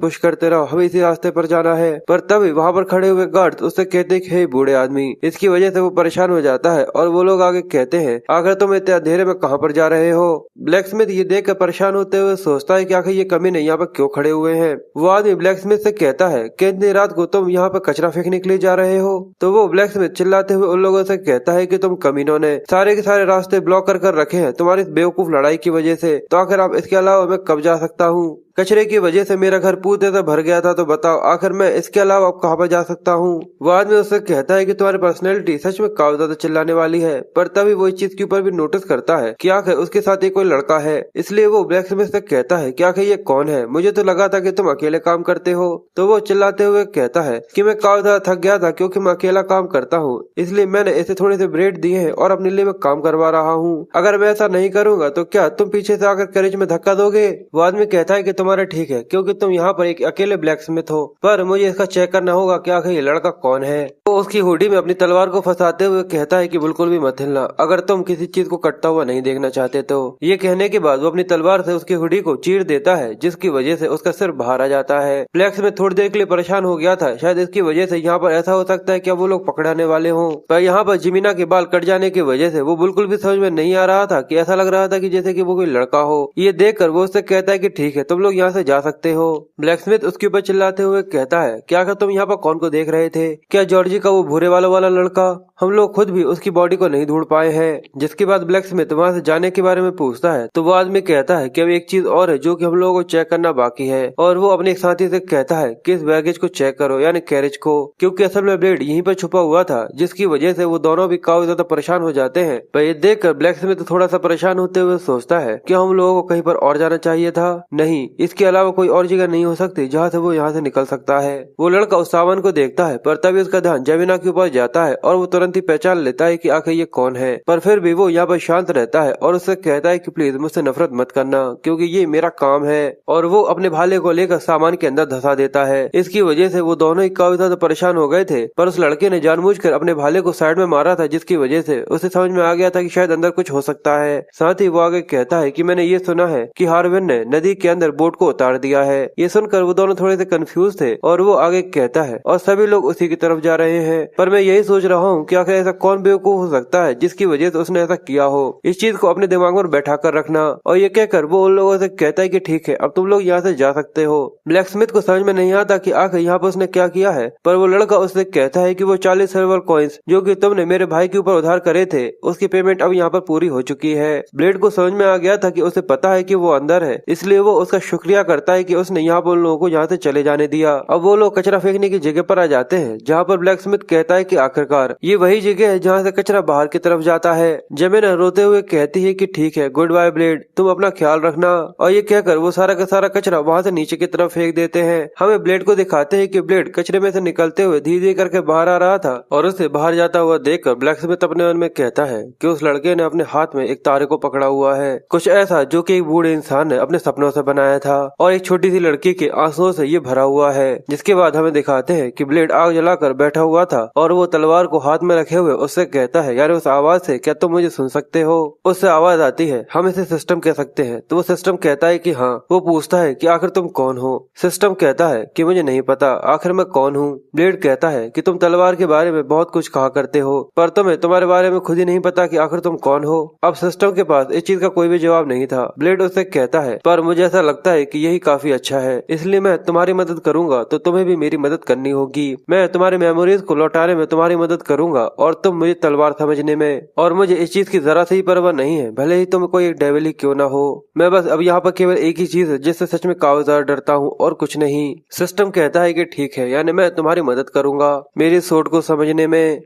पुश करते रहो, हमें इसी रास्ते पर जाना है। पर तभी वहाँ पर खड़े हुए गार्ड उससे कहते हैं कि हे बूढ़े आदमी। इसकी वजह से वो परेशान हो जाता है और वो लोग आगे कहते हैं, आखिर तुम इतने अंधेरे में कहाँ पर जा रहे हो? ब्लैक स्मिथ ये देख कर परेशान होते हुए सोचता है कि आखिर ये कमीने यहाँ पर क्यों खड़े हुए हैं। वो आदमी ब्लैक स्मिथ से कहता है कि इतनी रात को तुम यहाँ पर कचरा फेंकने के लिए जा रहे हो? तो वो ब्लैक स्मिथ चिल्लाते हुए उन लोगों से कहता है कि तुम कमीनों ने सारे के सारे रास्ते ब्लॉक कर रखे हैं तुम्हारी इस बेवकूफ लड़ाई की वजह से, तो आखिर आप इसके अलावा मैं कब जा सकता हूँ? कचरे की वजह से मेरा घर पूरे से भर गया था, तो बताओ आखिर मैं इसके अलावा अब कहाँ पर जा सकता हूँ? वो आदमी उससे कहता है कि तुम्हारी पर्सनैलिटी सच में काफी ज्यादा चिल्लाने वाली है। पर तभी वो इस चीज के ऊपर भी नोटिस करता है कि आखिर उसके साथ एक कोई लड़का है, इसलिए वो ब्लैक स्मिथ से कहता है कि आखिर ये कौन है? मुझे तो लगा था कि तुम अकेले काम करते हो। तो वो चिल्लाते हुए कहता है कि मैं काफी ज्यादा थक गया था, क्योंकि मैं अकेला काम करता हूँ, इसलिए मैंने इसे थोड़े से ब्रेड दिए हैं और अपने लिए मैं काम करवा रहा हूँ। अगर मैं ऐसा नहीं करूंगा तो क्या तुम पीछे से आकर कैरेज में धक्का दोगे? वो आदमी कहता है कि तुम्हारा ठीक है क्योंकि तुम यहाँ पर एक अकेले ब्लैकस्मिथ हो, पर मुझे इसका चेक करना होगा कि आखिर ये लड़का कौन है। वो उसकी हुडी में अपनी तलवार को फंसाते हुए कहता है कि बिल्कुल भी मत हिलना, अगर तुम किसी चीज को कटता हुआ नहीं देखना चाहते तो। ये कहने के बाद वो अपनी तलवार से उसकी हुडी को चीर देता है, जिसकी वजह से उसका सिर बाहर आ जाता है। ब्लैकस्मिथ थोड़ी देर के लिए परेशान हो गया था, शायद इसकी वजह से यहाँ पर ऐसा हो सकता है कि वो लोग पकड़ाने वाले हों। पर यहाँ पर जिमीना के बाल कट जाने की वजह से वो बिल्कुल भी समझ में नहीं आ रहा था कि ऐसा लग रहा था कि जैसे कि वो कोई लड़का हो। ये देखकर वो उससे कहता है कि ठीक है, तुम लोग यहाँ से जा सकते हो। ब्लैकस्मिथ उसके ऊपर चिल्लाते हुए कहता है, क्या कर तुम यहाँ पर कौन को देख रहे थे? क्या जॉर्जी का वो भूरे वाला लड़का? हम लोग खुद भी उसकी बॉडी को नहीं ढूंढ पाए हैं। जिसके बाद ब्लैकस्मिथ वहाँ से जाने के बारे में पूछता है तो वो आदमी कहता है कि अब एक चीज और है जो कि हम लोगों को चेक करना बाकी है, और वो अपने एक साथी से कहता है कि इस बैगेज को चेक करो, यानी कैरेज को, क्योंकि असल में ब्लेड यहीं पर छुपा हुआ था, जिसकी वजह से वो दोनों भी काफी ज्यादा परेशान हो जाते हैं। पर ये देखकर ब्लैकस्मिथ थोड़ा सा परेशान होते हुए सोचता है कि हम लोगों को कहीं पर और जाना चाहिए था। नहीं, इसके अलावा कोई और जगह नहीं हो सकती जहाँ से वो यहाँ से निकल सकता है। वो लड़का उस सामान को देखता है, पर तभी उसका ध्यान जमीना के ऊपर जाता है और वो तुरंत ही पहचान लेता है कि आखिर ये कौन है। पर फिर भी वो यहाँ पर शांत रहता है और उससे कहता है कि प्लीज मुझसे नफरत मत करना, क्योंकि ये मेरा काम है। और वो अपने भाले को लेकर सामान के अंदर धंसा देता है। इसकी वजह से वो दोनों ही काफी ज्यादा परेशान हो गए थे, पर उस लड़के ने जानबूझकर अपने भाले को साइड में मारा था, जिसकी वजह से उसे समझ में आ गया था कि शायद अंदर कुछ हो सकता है। साथ ही वो आगे कहता है कि मैंने ये सुना है कि हार्विन ने नदी के अंदर बोट को उतार दिया है। ये सुनकर वो दोनों थोड़े से कंफ्यूज थे और वो आगे कहता है, और सभी लोग उसी की तरफ जा रहे हैं, पर मैं यही सोच रहा हूँ कि आखिर ऐसा कौन बेवकूफ हो सकता है जिसकी वजह से उसने ऐसा किया हो। इस चीज को अपने दिमाग में बैठा कर रखना। और ये कहकर वो उन लोगों से कहता है कि ठीक है, अब तुम लोग यहाँ से जा सकते हो। ब्लैकस्मिथ को समझ में नहीं आता कि आखिर यहाँ पर उसने क्या किया है, पर वो लड़का उससे कहता है कि वो 40 सिल्वर कॉइन्स जो कि तुमने मेरे भाई के ऊपर उधार करे थे, उसकी पेमेंट अब यहाँ पर पूरी हो चुकी है। ब्लेड को समझ में आ गया था कि उसे पता है कि वो अंदर है, इसलिए वो उसका शुक्रिया करता है कि उसने यहाँ पर उन लोगों को यहाँ से चले जाने दिया। अब वो लोग कचरा फेंकने की जगह पर आ जाते हैं, जहाँ पर ब्लैकस्मिथ कहता है कि आखिरकार ये वही जगह है जहाँ से कचरा बाहर की तरफ जाता है। जमीना रोते हुए कहती है कि ठीक है, गुड बाय ब्लेड, तुम अपना ख्याल रखना। और ये कहकर वो सारा का सारा कचरा वहाँ से नीचे की तरफ फेंक देते हैं। हमें ब्लेड को दिखाते हैं कि ब्लेड कचरे में से निकलते हुए धीरे धीरे करके बाहर आ रहा था, और उसे बाहर जाता हुआ देखकर ब्लैकस्मिथ अपने मन में कहता है कि उस लड़के ने अपने हाथ में एक तारे को पकड़ा हुआ है, कुछ ऐसा जो कि एक बूढ़े इंसान ने अपने सपनों से बनाया था, और एक छोटी सी लड़की के आंसुओं से ये भरा हुआ है। जिसके बाद हमें दिखाते हैं कि ब्लेड आग जलाकर बैठा हुआ था और वो तलवार को हाथ में रखे हुए उससे कहता है, यार उस आवाज से क्या तुम मुझे सुन सकते हो? उससे आवाज आती है, हम इसे सिस्टम कह सकते हैं। तो वो सिस्टम कहता है कि हाँ। वो पूछता है कि आखिर तुम कौन हो? सिस्टम कहता है कि मुझे नहीं पता आखिर मैं कौन हूँ। ब्लेड कहता है कि तुम तलवार के बारे में बहुत कुछ कहा करते हो, पर तुम्हें तुम्हारे बारे में खुद ही नहीं पता कि आखिर तुम कौन हो। अब सिस्टम के पास इस चीज का कोई भी जवाब नहीं था। ब्लेड उससे कहता है, पर मुझे ऐसा लगता है कि यही काफी अच्छा है, इसलिए मैं तुम्हारी मदद करूंगा तो तुम्हें भी मेरी मदद करनी होगी। मैं तुम्हारे मेमोरीज को लौटाने में तुम्हारी मदद करूंगा और तुम मुझे तलवार समझने में। और मुझे इस चीज की जरा से ही परवाह नहीं है, भले ही तुम कोई एक डेविल ही क्यों ना हो। मैं बस अब यहाँ पर केवल एक ही चीज है जिससे सच में काफी ज्यादा डरता हूँ, और कुछ नहीं। सिस्टम कहता है कि ठीक है, यानी मैं तुम्हारी मदद करूंगा मेरी सोच को समझने में।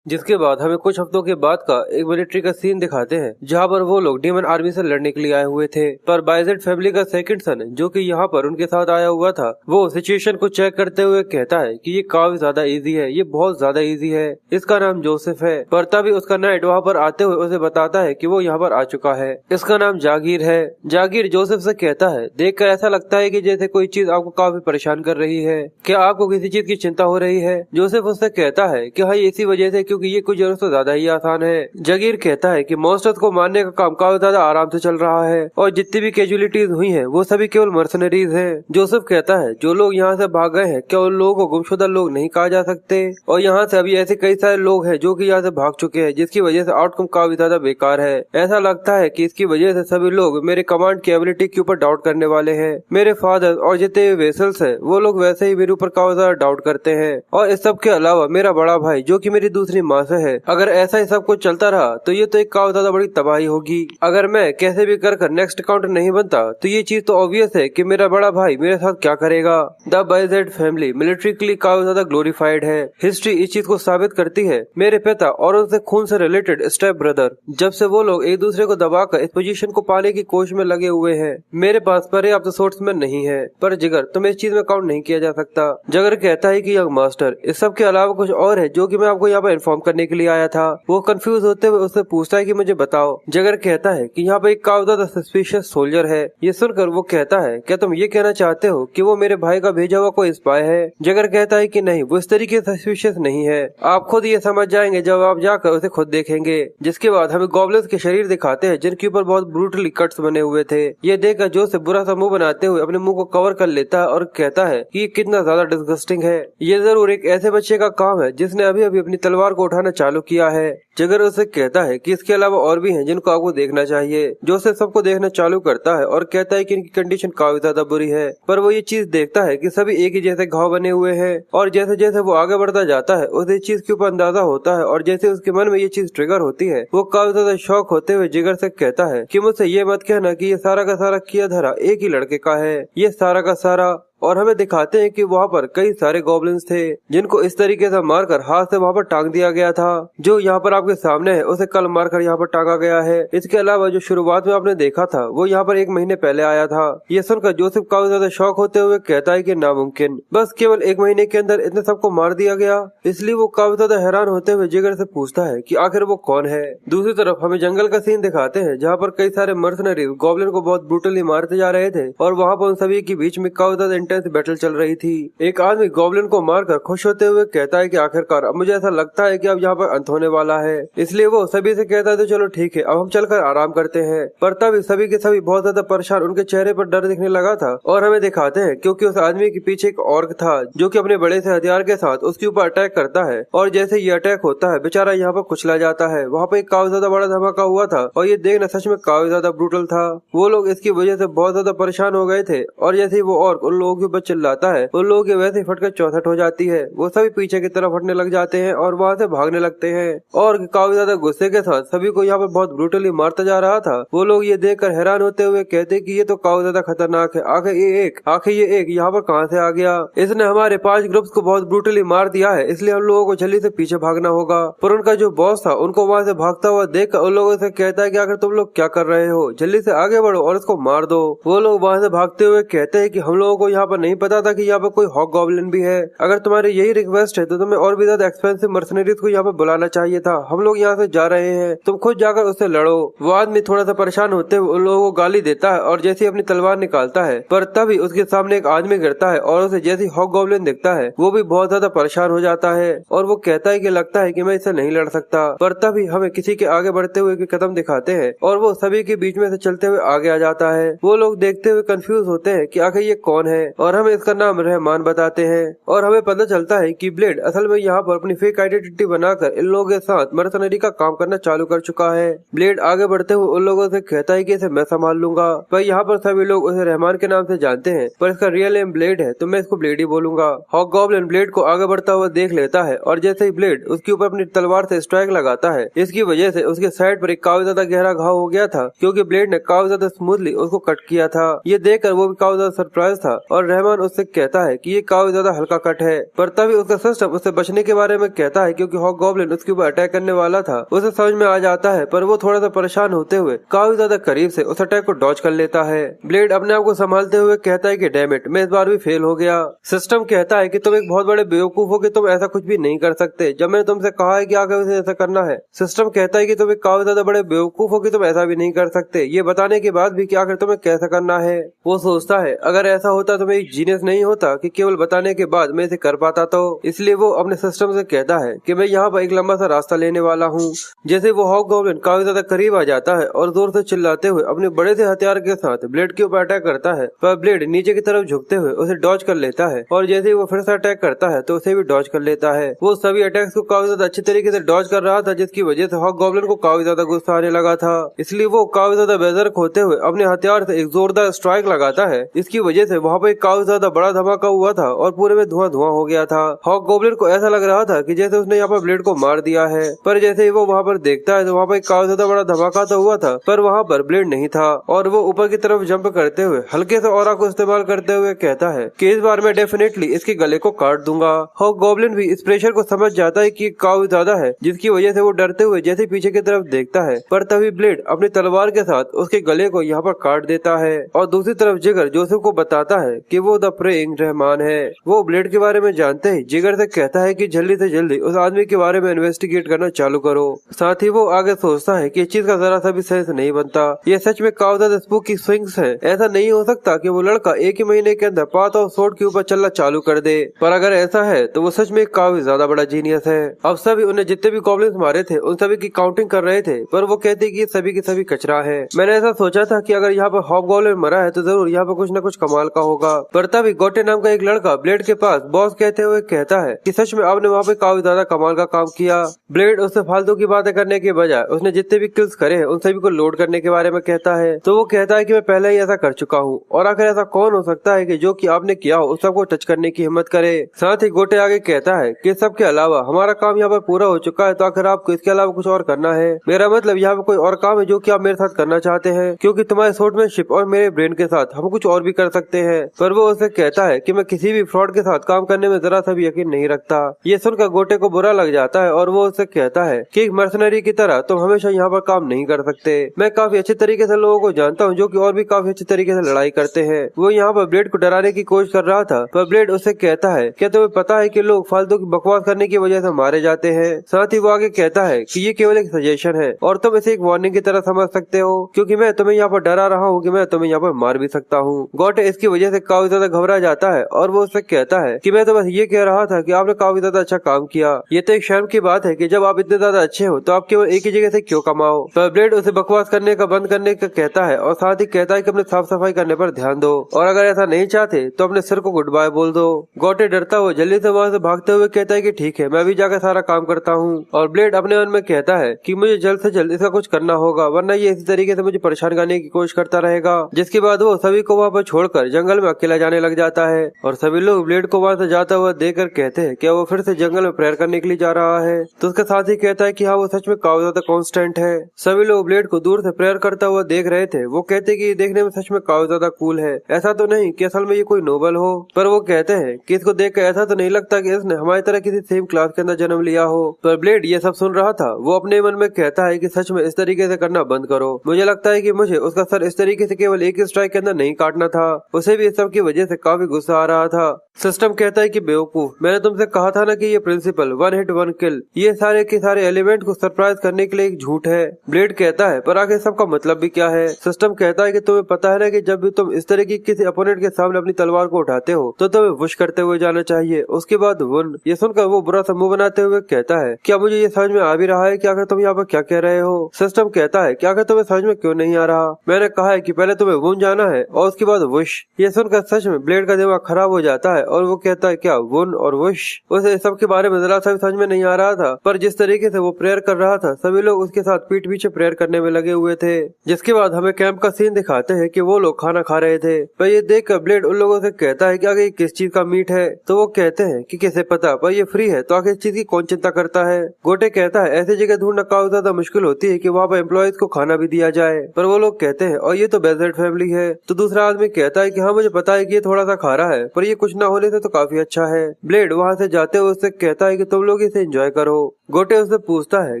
जिसके बाद हमें कुछ हफ्तों के बाद का एक मिलिट्री का सीन दिखाते हैं, जहाँ पर वो लोग डीमन आर्मी से लड़ने के लिए आए हुए थे। पर बाइजेट फैमिली का सेकंड सन जो कि यहाँ पर उनके साथ आया हुआ था, वो सिचुएशन को चेक करते हुए कहता है कि ये काफी ज्यादा इजी है, ये बहुत ज्यादा इजी है, इसका नाम जोसेफ है। पर तभी उसका नाइट वहाँ पर आते हुए उसे बताता है कि वो यहाँ पर आ चुका है, इसका नाम जागीर है। जागीर जोसेफ से कहता है, देखकर ऐसा लगता है कि जैसे कोई चीज आपको काफी परेशान कर रही है, क्या आपको किसी चीज की चिंता हो रही है? जोसेफ उससे कहता है कि हाँ, इसी वजह से, क्योंकि ये कुछ जरूरत से ज्यादा ही आसान है। जागीर कहता है कि मॉन्स्टर्स को मारने का काम काफी ज्यादा आराम से चल रहा है, और जितनी भी कैजुअलिटीज हुई हैं वो सभी केवल मर्सनरीज हैं। जोसेफ कहता है, जो लोग यहाँ से भाग गए हैं, क्या उन लोगों को गुमशुदा लोग नहीं कहा जा सकते? और यहाँ से अभी ऐसे कई सारे लोग हैं जो कि यहाँ से भाग चुके हैं, जिसकी वजह से आउटकम काफी ज्यादा बेकार है। ऐसा लगता है कि इसकी वजह से सभी लोग मेरे कमांड की एबिलिटी के ऊपर डाउट करने वाले हैं। मेरे फादर और जितने वेसल्स है वो लोग वैसे ही मेरे ऊपर काफी ज्यादा डाउट करते हैं। और इस सब के अलावा मेरा बड़ा भाई जो कि मेरी दूसरी माँ से है, अगर ऐसा ही सब कुछ चलता रहा तो ये तो एक काफी ज्यादा बड़ी तबाही होगी। अगर मैं कैसे भी कर नेक्स्ट काउंटर नहीं बनता तो ये चीज तो ऑब्वियस है कि मेरा बड़ा भाई मेरे साथ क्या करेगा। द बाइजेट फैमिली मिलिट्रिकली काफी ज्यादा ग्लोरीफाइड है। हिस्ट्री इस चीज को साबित करती है। मेरे पिता और उनसे खून से रिलेटेड स्टेप ब्रदर, जब से वो लोग एक दूसरे को दबाकर इस पोजीशन को पाने की कोशिश में लगे हुए हैं, मेरे पास पर्याप्त सोर्समैन नहीं है। पर जिगर, तुम्हें इस चीज में काउंट नहीं किया जा सकता। जिगर कहता है कि यंग मास्टर, इस सब के अलावा कुछ और है जो कि मैं आपको यहाँ पर परफॉर्म करने के लिए आया था। वो कंफ्यूज होते हुए उससे पूछता है कि मुझे बताओ। जगर कहता है कि यहाँ पे एक काफी ज्यादा सस्पिशियस सोल्जर है। ये सुनकर वो कहता है, क्या तुम ये कहना चाहते हो कि वो मेरे भाई का भेजा हुआ कोई स्पाई है? जगर कहता है कि नहीं, वो इस तरीके से सस्पिशियस नहीं है, आप खुद ये समझ जाएंगे जब आप जाकर उसे खुद देखेंगे। जिसके बाद हमें गॉब्लिन्स के शरीर दिखाते हैं जिनके ऊपर बहुत ब्रूटली कट्स बने हुए थे। ये देखकर जो से बुरा सा मुंह बनाते हुए अपने मुंह को कवर कर लेता है और कहता है कि ये कितना ज्यादा डिस्गस्टिंग है। ये जरूर एक ऐसे बच्चे का काम है जिसने अभी अभी अपनी तलवार को उठाना चालू किया है। जगर उसे कहता है कि इसके अलावा और भी हैं जिनको आपको देखना चाहिए। जोसेफ सबको देखना चालू करता है और कहता है कि इनकी कंडीशन काफी ज्यादा बुरी है, पर वो ये चीज देखता है कि सभी एक ही जैसे घाव बने हुए हैं। और जैसे जैसे वो आगे बढ़ता जाता है उसे इस चीज के ऊपर अंदाजा होता है और जैसे उसके मन में ये चीज ट्रिगर होती है वो काफी ज्यादा शॉक होते हुए जिगर से कहता है कि मुझसे ये मत कहना कि ये सारा का सारा किया धरा एक ही लड़के का है। ये सारा का सारा। और हमें दिखाते हैं कि वहाँ पर कई सारे गॉब्लिन्स थे जिनको इस तरीके से मारकर हाथ से वहाँ पर टांग दिया गया था। जो यहाँ पर आपके सामने है उसे कल मारकर यहाँ पर टांगा गया है। इसके अलावा जो शुरुआत में आपने देखा था वो यहाँ पर 1 महीने पहले आया था। ये सुनकर जोसेफ काफी ज्यादा शॉक होते हुए कहता है कि नामुमकिन, बस केवल 1 महीने के अंदर इतने सबको मार दिया गया। इसलिए वो काफी ज्यादा हैरान होते हुए जिगर से पूछता है कि आखिर वो कौन है। दूसरी तरफ हमें जंगल का सीन दिखाते हैं जहाँ पर कई सारे मर्सनरीज गॉब्लिन को बहुत ब्रूटली मारते जा रहे थे और वहाँ पर उन सभी के बीच में काफी ज्यादा इंटेंस बैटल चल रही थी। एक आदमी गॉब्लिन को मारकर खुश होते हुए कहता है कि आखिरकार अब मुझे ऐसा लगता है कि अब यहाँ पर अंत होने वाला है। इसलिए वो सभी से कहता है तो चलो ठीक है, अब हम चलकर आराम करते हैं। पर तभी सभी के सभी बहुत ज्यादा परेशान, उनके चेहरे पर डर दिखने लगा था। और हमें दिखाते हैं क्योंकि उस आदमी के पीछे एक ऑर्क था जो कि अपने बड़े से हथियार के साथ उसके ऊपर अटैक करता है और जैसे ये अटैक होता है बेचारा यहाँ पर कुचला जाता है। वहाँ पे एक काफी ज्यादा बड़ा धमाका हुआ था और ये देखना सच में काफी ज्यादा ब्रूटल था। वो लोग इसकी वजह से बहुत ज्यादा परेशान हो गए थे और जैसे ही वो ऑर्क उन लोगों के ऊपर चिल्लाता है उन लोगों की वैसे ही फटकर चौसठ हो जाती है। वो सभी पीछे की तरफ हटने लग जाते हैं और वहाँ से भागने लगते हैं। और काफी ज्यादा गुस्से के साथ सभी को यहाँ पर बहुत ब्रूटली मारता जा रहा था। वो लोग ये देखकर हैरान होते हुए कहते कि ये तो काफी ज्यादा खतरनाक है, आखिर ये एक यहाँ पर कहाँ से आ गया? इसने हमारे 5 ग्रुप्स को बहुत ब्रूटली मार दिया है, इसलिए हम लोगों को जल्दी से पीछे भागना होगा। पर उनका जो बॉस था उनको वहाँ से भागता हुआ देखकर उन लोगों से कहता है कि आखिर तुम लोग क्या कर रहे हो, जल्दी से आगे बढ़ो और इसको मार दो। वो लोग वहाँ से भागते हुए कहते हैं कि हम लोगों को यहाँ पर नहीं पता था कि यहाँ पर कोई हॉक गॉब्लिन भी है। अगर तुम्हारी यही रिक्वेस्ट है तो तुम्हें और भी ज्यादा एक्सपेंसिव मर्सनरीज को यहाँ पर बुलाना चाहिए था। हम लोग यहाँ से जा रहे हैं, तुम खुद जाकर उससे लड़ो। वो आदमी थोड़ा सा परेशान होते हुए उन लोगों को गाली देता है और जैसे अपनी तलवार निकालता है पर तभी उसके सामने एक आदमी गिरता है और उसे जैसे हॉक गॉब्लिन दिखता है वो भी बहुत ज्यादा परेशान हो जाता है और वो कहता है कि लगता है कि मैं इससे नहीं लड़ सकता। पर तभी हमें किसी के आगे बढ़ते हुए के कदम दिखाते हैं और वो सभी के बीच में से चलते हुए आगे आ जाता है। वो लोग देखते हुए कंफ्यूज होते हैं कि आखिर ये कौन है और हमें इसका नाम रहमान बताते हैं। और हमें पता चलता है कि ब्लेड असल में यहाँ पर अपनी फेक आइडेंटिटी बनाकर इन लोगों के साथ मर्सनरी का काम करना चालू कर चुका है। ब्लेड आगे बढ़ते हुए उन लोगों से कहता है कि इसे मैं संभाल लूंगा। पर यहाँ पर सभी लोग उसे रहमान के नाम से जानते हैं पर इसका रियल नेम ब्लेड है तो मैं इसको ब्लेड ही बोलूंगा। हॉक गॉब्लिन ब्लेड को आगे बढ़ता हुआ देख लेता है और जैसे ही ब्लेड उसके ऊपर अपनी तलवार से स्ट्राइक लगाता है इसकी वजह से उसके साइड पर एक काफी ज्यादा गहरा घाव हो गया था क्योंकि ब्लेड ने काफी ज्यादा स्मूथली उसको कट किया था। ये देखकर वो भी काफी ज्यादा सरप्राइज था और रहमान उससे कहता है कि ये काफी ज्यादा हल्का कट है। पर तभी उसका सिस्टम उससे बचने के बारे में कहता है क्योंकि हॉक गॉब्लिन उसके ऊपर अटैक करने वाला था। उसे समझ में आ जाता है पर वो थोड़ा सा परेशान होते हुए काफी ज्यादा करीब से उस अटैक को डॉज कर लेता है। ब्लेड अपने आप को संभालते हुए कहता है कि डैम इट, मैं इस बार भी फेल हो गया। सिस्टम कहता है कि तुम एक बहुत बड़े बेवकूफ हो कि तुम ऐसा कुछ भी नहीं कर सकते जब मैंने तुमसे कहा है कि आगे उसे ऐसा करना है। सिस्टम कहता है कि तुम एक काफी ज्यादा बड़े बेवकूफ हो कि तुम ऐसा भी नहीं कर सकते, ये बताने के बाद भी कि आखिर तुम्हें कैसा करना है। वो सोचता है अगर ऐसा होता तो मैं एक जीनियस नहीं होता कि केवल बताने के बाद मैं इसे कर पाता तो। इसलिए वो अपने सिस्टम से कहता है कि मैं यहाँ पर एक लंबा सा रास्ता लेने वाला हूँ। जैसे वो हॉक गॉब्लिन काफी ज्यादा करीब आ जाता है और जोर से चिल्लाते हुए अपने बड़े से हथियार के साथ ब्लेड के ऊपर अटैक करता है पर ब्लेड नीचे की तरफ झुकते हुए उसे डॉज कर लेता है और जैसे ही वो फिर से अटैक करता है तो उसे भी डॉज कर लेता है। वो सभी अटैक्स को काफी ज्यादा अच्छी तरीके से डॉज कर रहा था जिसकी वजह से हॉक गॉब्लिन को काफी ज्यादा गुस्सा आने लगा था। इसलिए वो काफी ज्यादा बेजर्क होते हुए अपने हथियार से एक जोरदार स्ट्राइक लगाता है। इसकी वजह से वहाँ पर काफी ज्यादा बड़ा धमाका हुआ था और पूरे में धुआं धुआं हो गया था। हॉक गॉब्लिन को ऐसा लग रहा था कि जैसे उसने यहाँ पर ब्लेड को मार दिया है पर जैसे ही वो वहाँ पर देखता है तो वहाँ पर एक काफी ज्यादा बड़ा धमाका तो हुआ था, पर वहाँ पर ब्लेड नहीं था और वो ऊपर की तरफ जंप करते हुए हल्के से ऑरा को इस्तेमाल करते हुए कहता है कि इस बार मैं डेफिनेटली इसके गले को काट दूंगा। हॉबगॉब्लिन भी इस प्रेशर को समझ जाता है कि काफी ज्यादा है, जिसकी वजह से वो डरते हुए जैसे पीछे की तरफ देखता है, पर तभी ब्लेड अपनी तलवार के साथ उसके गले को यहाँ पर काट देता है। और दूसरी तरफ जिगर जोसेफ को बताता है कि वो द प्रेइंग रहमान है। वो ब्लेड के बारे में जानते ही जिगर से कहता है कि जल्दी से जल्दी उस आदमी के बारे में इन्वेस्टिगेट करना चालू करो। साथ ही वो आगे सोचता है कि इस चीज का जरा सा भी सेंस नहीं बनता, ये सच में काफी ज्यादा स्पूकी स्विंग्स है। ऐसा नहीं हो सकता कि वो लड़का एक ही महीने के अंदर पाथ ऑफ सोर्ड के ऊपर चलना चालू कर दे, पर अगर ऐसा है तो वो सच में काफी ज्यादा बड़ा जीनियस है। अब सभी उन्हें जितने भी गॉब्लिन्स मारे थे उन सभी की काउंटिंग कर रहे थे, पर वो कहते कि सभी की सभी कचरा है। मैंने ऐसा सोचा था कि अगर यहाँ पर हॉबगॉब्लिन मरा है तो जरूर यहाँ पर कुछ न कुछ कमाल का होगा, पर तभी गोटे नाम का एक लड़का ब्लेड के पास बॉस कहते हुए कहता है कि सच में आपने वहाँ पे काफी ज्यादा कमाल का काम किया। ब्लेड उससे फालतू की बातें करने के बजाय उसने जितने भी किल्स करे हैं उन सभी को लोड करने के बारे में कहता है, तो वो कहता है कि मैं पहले ही ऐसा कर चुका हूँ और आखिर ऐसा कौन हो सकता है कि जो कि आपने किया हो उस सबको टच करने की हिम्मत करे। साथ ही गोटे आगे कहता है कि सबके अलावा हमारा काम यहाँ पर पूरा हो चुका है, तो आखिर आपको इसके अलावा कुछ और करना है। मेरा मतलब यहाँ पर कोई और काम है जो कि आप मेरे साथ करना चाहते हैं, क्योंकि तुम्हारे स्वॉर्डमैनशिप और मेरे ब्रेन के साथ हम कुछ और भी कर सकते हैं। पर वो उसे कहता है कि मैं किसी भी फ्रॉड के साथ काम करने में जरा सा भी यकीन नहीं रखता। ये सुनकर गोटे को बुरा लग जाता है और वो उसे कहता है कि एक मर्सनरी की तरह तुम हमेशा यहाँ पर काम नहीं कर सकते। मैं काफी अच्छे तरीके से लोगों को जानता हूँ जो कि और भी काफी अच्छे तरीके से लड़ाई करते हैं। वो यहाँ पर ब्लेड को डराने की कोशिश कर रहा था, पर ब्लेड उसे कहता है क्या तुम्हें पता है कि लोग फालतू की बकवास करने की वजह से मारे जाते हैं। साथ ही वो आगे कहता है कि ये केवल एक सजेशन है और तुम इसे एक वार्निंग की तरह समझ सकते हो, क्योंकि मैं तुम्हें यहाँ पर डरा रहा हूँ कि मैं तुम्हें यहाँ पर मार भी सकता हूँ। गोटे इसकी वजह से काफी ज्यादा घबरा जाता है और वो उससे कहता है कि मैं तो बस ये कह रहा था कि आपने काफी ज्यादा अच्छा काम किया। ये तो एक शर्म की बात है कि जब आप इतने ज्यादा अच्छे हो तो आप केवल एक ही जगह से क्यों कमाओ। पर ब्लेड उसे बकवास करने का बंद करने का कहता है और साथ ही कहता है कि अपने साफ सफाई करने पर ध्यान दो और अगर ऐसा नहीं चाहते तो अपने सिर को गुड बाय बोल दो। गोटे डरता हुआ जल्दी से वहाँ से भागते हुए कहता है कि ठीक है, मैं भी जाकर सारा काम करता हूँ। और ब्लेड अपने मन में कहता है कि मुझे जल्द से जल्द इसका कुछ करना होगा, वरना ये इसी तरीके से मुझे परेशान करने की कोशिश करता रहेगा। जिसके बाद वो सभी को वहाँ पर छोड़कर जंगल में अकेला जाने लग जाता है और सभी लोग ब्लेड को वहाँ से जाता हुआ देखकर कहते हैं कि वो फिर से जंगल में प्रेयर करने के लिए जा रहा है। तो उसके साथ ही कहता है कि हाँ, वो सच में काफी ज्यादा कॉन्स्टेंट है। सभी लोग ब्लेड को दूर से प्रेयर करता हुआ देख रहे थे। वो कहते कि ये देखने में सच में काफी ज्यादा कूल है, ऐसा तो नहीं कि असल में ये कोई नोबल हो, पर वो कहते हैं कि इसको देखकर ऐसा तो नहीं लगता कि इसने हमारी तरह किसी सेम क्लास के अंदर जन्म लिया हो। पर ब्लेड ये सब सुन रहा था। वो अपने मन में कहता है कि सच में इस तरीके से करना बंद करो। मुझे लगता है कि मुझे उसका सर इस तरीके से केवल एक ही स्ट्राइक के अंदर नहीं काटना था। उसे भी इस सब की वजह से काफी गुस्सा आ रहा था। सिस्टम कहता है कि बेवकूफ, मैंने तुमसे कहा था ना कि ये प्रिंसिपल वन हिट वन किल, ये सारे के सारे एलिमेंट को सरप्राइज करने के लिए एक झूठ है। ब्लेड कहता है पर आगे सबका मतलब भी क्या है। सिस्टम कहता है कि तुम्हें पता है ना कि जब भी तुम इस तरह की किसी अपोनेंट के सामने अपनी तलवार को उठाते हो तो तुम्हें वुश करते हुए जाना चाहिए, उसके बाद वन। ये सुनकर वो बुरा सा मुंह बनाते हुए कहता है क्या मुझे ये समझ में आ भी रहा है कि आखिर तुम यहाँ पर क्या कह रहे हो। सिस्टम कहता है कि आखिर तुम्हें समझ में क्यों नहीं आ रहा। मैंने कहा है कि पहले तुम्हें वन जाना है और उसके बाद वुश। ये सुनकर सच में ब्लेड का दिमाग खराब हो जाता है और वो कहता है क्या वन और वुश। उसे सब के बारे में जरा सा भी समझ में नहीं आ रहा था, पर जिस तरीके से वो प्रेयर कर रहा था सभी लोग उसके साथ पीठ पीछे प्रेयर करने में लगे हुए थे। जिसके बाद हमें कैंप का सीन दिखाते हैं कि वो लोग खाना खा रहे थे। पर ये देखकर ब्लेड उन लोगों से कहता है कि आगे किस चीज का मीट है, तो वो कहते हैं कि कैसे पता, पर ये फ्री है तो आगे इस चीज की कौन चिंता करता है। गोटे कहता है ऐसी जगह ढूंढना काफी ज्यादा मुश्किल होती है कि वहाँ पर एम्प्लॉयज को खाना भी दिया जाए, पर वो लोग कहते हैं और ये तो बेजर्ट फैमिली है। तो दूसरा आदमी कहता है कि हाँ मुझे पता है कि ये थोड़ा सा खारा है, पर ये कुछ ना होने से तो काफी अच्छा है। ब्लेड वहाँ से जाते हुए उससे कहता है कि तुम लोग इसे एंजॉय करो। गोटे उससे पूछता है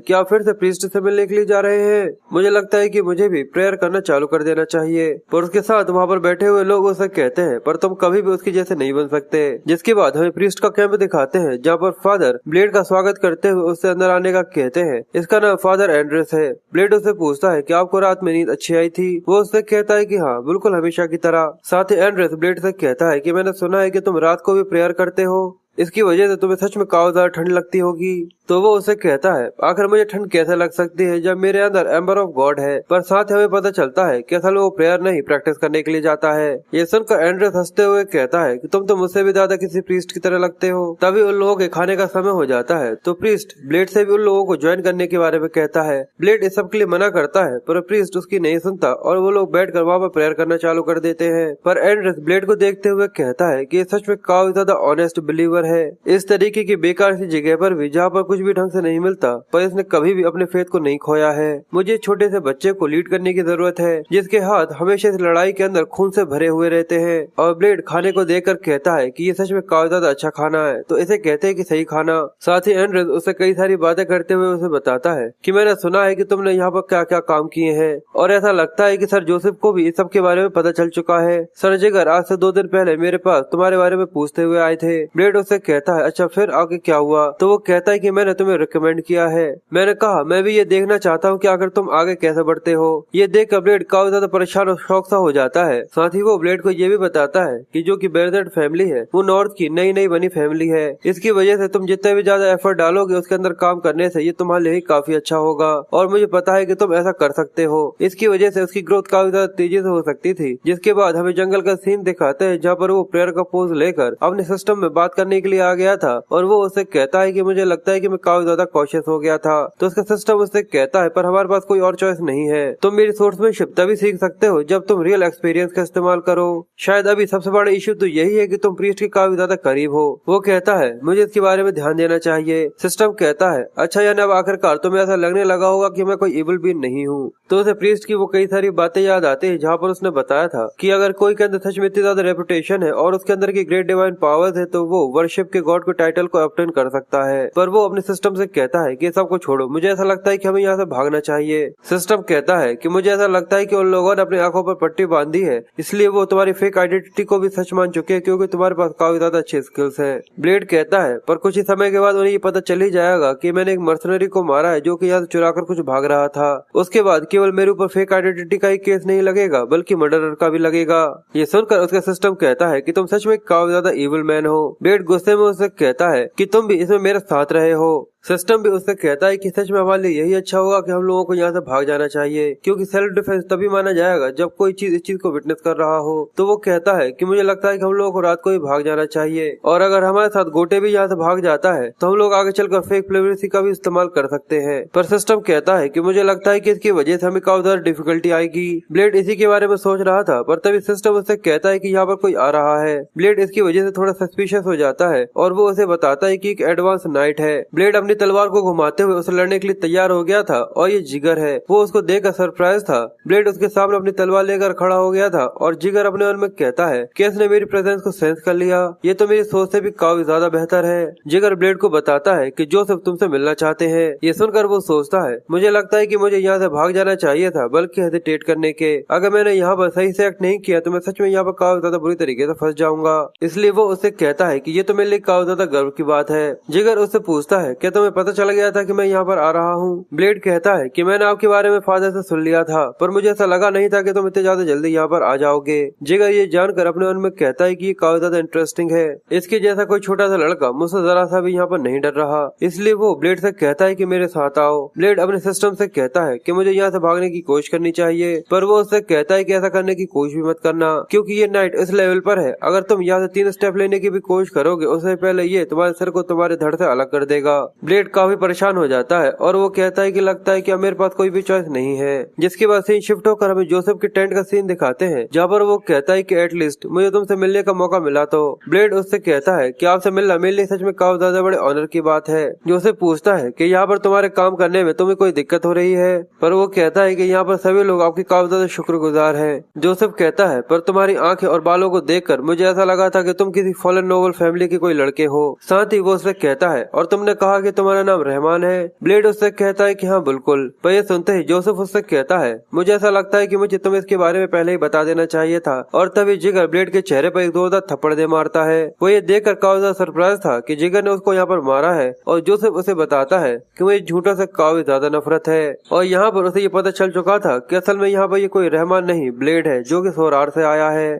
कि आप फिर से प्रीस्ट से मिलने के लिए जा रहे हैं। मुझे लगता है कि मुझे भी प्रेयर करना चालू कर देना चाहिए। पर उसके साथ वहाँ पर बैठे हुए लोग उसे कहते हैं पर तुम कभी भी उसकी जैसे नहीं बन सकते। जिसके बाद हमें प्रीस्ट का कैंप दिखाते हैं जहाँ पर फादर ब्लेड का स्वागत करते हुए उससे अंदर आने का कहते हैं। इसका नाम फादर एंड्रेस है। ब्लेड उससे पूछता है कि आपको रात में नींद अच्छी आई थी। वो उससे कहता है कि हाँ बिल्कुल हमेशा की तरह। साथ ही एंड्रेस ब्लेड से कहता है कि मैंने सुना है कि तुम रात को भी प्रेयर करते हो, इसकी वजह से तुम्हें सच में काफी ज्यादा ठंड लगती होगी। तो वो उसे कहता है आखिर मुझे ठंड कैसे लग सकती है जब मेरे अंदर एम्बर ऑफ गॉड है। पर साथ हमें पता चलता है कि असल वो प्रेयर नहीं प्रैक्टिस करने के लिए जाता है। ये सुनकर एंड्रेस हंसते हुए कहता है कि तुम तो मुझसे भी ज्यादा किसी प्रीस्ट की तरह लगते हो। तभी उन लोगों के खाने का समय हो जाता है तो प्रीस्ट ब्लेड से भी उन लोगों को ज्वाइन करने के बारे में कहता है। ब्लेड इस सब के लिए मना करता है पर प्रीस्ट उसकी नहीं सुनता और वो लोग बैठ कर वहाँ पर प्रेयर करना चालू कर देते हैं। पर एंड्रेस ब्लेड को देखते हुए कहता है कि सच में काफी ज्यादा ऑनेस्ट बिलीवर है। इस तरीके की बेकार सी जगह पर भी जहाँ पर कुछ कुछ भी ढंग से नहीं मिलता, पर इसने कभी भी अपने फेथ को नहीं खोया है। मुझे छोटे से बच्चे को लीड करने की जरूरत है, जिसके हाथ हमेशा इस लड़ाई के अंदर खून से भरे हुए रहते हैं। और ब्लेड खाने को देखकर कहता है कि ये सच में काफी ज्यादा अच्छा खाना है, तो इसे कहते हैं कि सही खाना। साथ ही एंड्रेस उससे कई सारी बातें करते हुए उसे बताता है कि मैंने सुना है कि तुमने यहाँ पर क्या क्या काम किए हैं, और ऐसा लगता है कि सर जोसेफ को भी इस सब के बारे में पता चल चुका है। सर जिगर आज से 2 दिन पहले मेरे पास तुम्हारे बारे में पूछते हुए आए थे। ब्लेड उससे कहता है अच्छा फिर आगे क्या हुआ? तो वो कहता है कि मैंने तुम्हें रिकमेंड किया है। मैंने कहा मैं भी ये देखना चाहता हूँ कि आखिर तुम आगे कैसे बढ़ते हो। ये देख कर ब्लेड काफी ज्यादा परेशान और शौक सा हो जाता है। साथ ही वो ब्लेड को ये भी बताता है कि जो कि बेरजेट फैमिली है वो नॉर्थ की नई बनी फैमिली है। इसकी वजह से तुम जितने भी ज्यादा एफर्ट डालोगे उसके अंदर काम करने से ये तुम्हारे लिए काफी अच्छा होगा, और मुझे पता है कि तुम ऐसा कर सकते हो। इसकी वजह से उसकी ग्रोथ काफी ज्यादा तेजी से हो सकती थी। जिसके बाद हमें जंगल का सीन दिखाते हैं जहाँ पर वो प्रेयर का पोज लेकर अपने सिस्टम में बात करने के लिए आ गया था, और वो उससे कहता है कि मुझे लगता है कि मैं काफी ज्यादा कॉशियस हो गया था। तो उसका सिस्टम उससे कहता है पर हमारे पास कोई और चॉइस नहीं है, तुम मेरी सोर्समैनशिप तभी सीख सकते हो जब तुम रियल एक्सपीरियंस का इस्तेमाल करो। शायद अभी सबसे बड़ा इश्यू तो यही है कि तुम प्रीस्ट के काफी ज्यादा करीब हो। वो कहता है मुझे इसके बारे में ध्यान देना चाहिए। सिस्टम कहता है अच्छा यानी अब आखिरकार तुम्हें ऐसा लगने लगा होगा कि मैं कोई इविल बीन नहीं हूँ। तो उसे प्रीस्ट की वो कई सारी बातें याद आती है जहाँ पर उसने बताया था कि अगर कोई के अंदर सच में इतनी ज्यादा रेपुटेशन है और उसके अंदर की ग्रेट डिवाइन पावर्स है तो वो वर्शिप के गॉड को टाइटल को ऑब्टेन कर सकता है। पर वो अपने सिस्टम से कहता है कि सबको छोड़ो, मुझे ऐसा लगता है कि हमें यहाँ से भागना चाहिए। सिस्टम कहता है कि मुझे ऐसा लगता है कि उन लोगों ने अपनी आंखों पर पट्टी बांधी है, इसलिए वो तुम्हारी फेक आइडेंटिटी को भी सच मान चुके हैं क्योंकि तुम्हारे पास काफी ज्यादा अच्छी स्किल्स है। ब्लेड कहता है पर कुछ ही समय के बाद उन्हें ये पता चल ही जाएगा कि मैंने एक मर्सनरी को मारा है जो कि यहाँ से चुरा कर कुछ भाग रहा था। उसके बाद केवल मेरे ऊपर फेक आइडेंटिटी का ही केस नहीं लगेगा बल्कि मर्डरर का भी लगेगा। ये सुनकर उसका सिस्टम कहता है कि तुम सच में काफी ज्यादा इविल मैन हो। ब्लेड गुस्से में उससे कहता है कि तुम भी इसमें मेरे साथ रहे हो। सिस्टम भी उससे कहता है कि सच में हमारे लिए यही अच्छा होगा कि हम लोगों को यहाँ से भाग जाना चाहिए, क्योंकि सेल्फ डिफेंस तभी माना जाएगा जब कोई चीज इस चीज को विटनेस कर रहा हो। तो वो कहता है कि मुझे लगता है कि हम लोगों को रात को ही भाग जाना चाहिए, और अगर हमारे साथ गोटे भी यहाँ से भाग जाता है तो हम लोग आगे चलकर फेक प्लेवरेसी का भी इस्तेमाल कर सकते हैं। पर सिस्टम कहता है कि मुझे लगता है कि इसकी वजह से हमें काफी ज्यादा डिफिकल्टी आएगी। ब्लेड इसी के बारे में सोच रहा था, पर तभी सिस्टम उससे कहता है कि यहाँ पर कोई आ रहा है। ब्लेड इसकी वजह से थोड़ा सस्पिशियस हो जाता है और वो उसे बताता है कि एक एडवांस नाइट है। ब्लेड अपनी तलवार को घुमाते हुए उसे लड़ने के लिए तैयार हो गया था, और ये जिगर है। वो उसको देखकर सरप्राइज था। ब्लेड उसके सामने अपनी तलवार लेकर खड़ा हो गया था, और जिगर अपने मन में कहता है कि इसने मेरी प्रेजेंस को सेंस कर लिया, ये तो मेरी सोच से भी काफी ज्यादा बेहतर है। जिगर ब्लेड को बताता है कि जोसेफ तुमसे मिलना चाहते हैं। ये सुनकर वो सोचता है मुझे लगता है कि मुझे यहाँ से भाग जाना चाहिए था बल्कि हेजिटेट करने के। अगर मैंने यहाँ पर सही से एक्ट नहीं किया तो मैं सच में यहाँ पर काफी ज्यादा बुरी तरीके से फंस जाऊंगा। इसलिए वो उससे कहता है कि ये तो मेरे लिए काफी ज्यादा गर्व की बात है। जिगर उससे पूछता है क्या तुम्हें पता चल गया था कि मैं यहाँ पर आ रहा हूँ? ब्लेड कहता है कि मैंने आपके बारे में फादर से सुन लिया था, पर मुझे ऐसा लगा नहीं था कि तुम इतने ज्यादा जल्दी यहाँ पर आ जाओगे। जिगर ये जानकर अपने मन में कहता है कि ये काफी ज्यादा इंटरेस्टिंग है। इसके जैसा कोई छोटा सा लड़का मुझसे जरा सा भी यहाँ पर नहीं डर रहा, इसलिए वो ब्लेड से कहता है कि मेरे साथ आओ। ब्लेड अपने सिस्टम से कहता है कि मुझे यहाँ से भागने की कोशिश करनी चाहिए, पर वो उससे कहता है कि ऐसा करने की कोशिश भी मत करना, क्योंकि ये नाइट इस लेवल पर है। अगर तुम यहाँ से 3 स्टेप लेने की भी कोशिश करोगे उससे पहले ये तुम्हारे सिर को तुम्हारे धड़ से अलग कर देगा। ब्लेड काफी परेशान हो जाता है और वो कहता है कि लगता है कि अब मेरे पास कोई भी चॉइस नहीं है। जिसके बाद सीन शिफ्ट होकर हमें जोसेफ के टेंट का सीन दिखाते हैं, जहाँ पर वो कहता है कि एटलीस्ट मुझे तुमसे मिलने का मौका मिला। तो ब्लेड उससे कहता है कि आपसे मिलना मेरे लिए सच में काफी ज्यादा बड़े ऑनर की बात है। जोसेफ पूछता है कि यहाँ पर तुम्हारे काम करने में तुम्हें कोई दिक्कत हो रही है, पर वो कहता है कि यहाँ पर सभी लोग आपकी काफी ज्यादा शुक्रगुजार हैं। जोसेफ कहता है पर तुम्हारी आंखें और बालों को देखकर मुझे ऐसा लगा था कि तुम किसी फॉलन नोबल फैमिली के कोई लड़के हो। साथ ही वो उससे कहता है और तुमने कहा कि तुम्हारा नाम रहमान है। ब्लेड उससे कहता है कि हाँ बिल्कुल। पर ये सुनते ही जोसेफ उससे कहता है मुझे ऐसा लगता है कि मुझे तुम्हें इसके बारे में पहले ही बता देना चाहिए था। और तभी जिगर ब्लेड के चेहरे पर एक जोरदार थप्पड़ दे मारता है। वो ये देखकर काफी ज्यादा सरप्राइज था कि जिगर ने उसको यहाँ पर मारा है, और जोसेफ उसे बताता है कि मुझे झूठों से काफी ज्यादा नफरत है। और यहाँ पर उसे ये पता चल चुका था कि असल में यहाँ पर ये कोई रहमान नहीं ब्लेड है जो कि सोरार से आया है।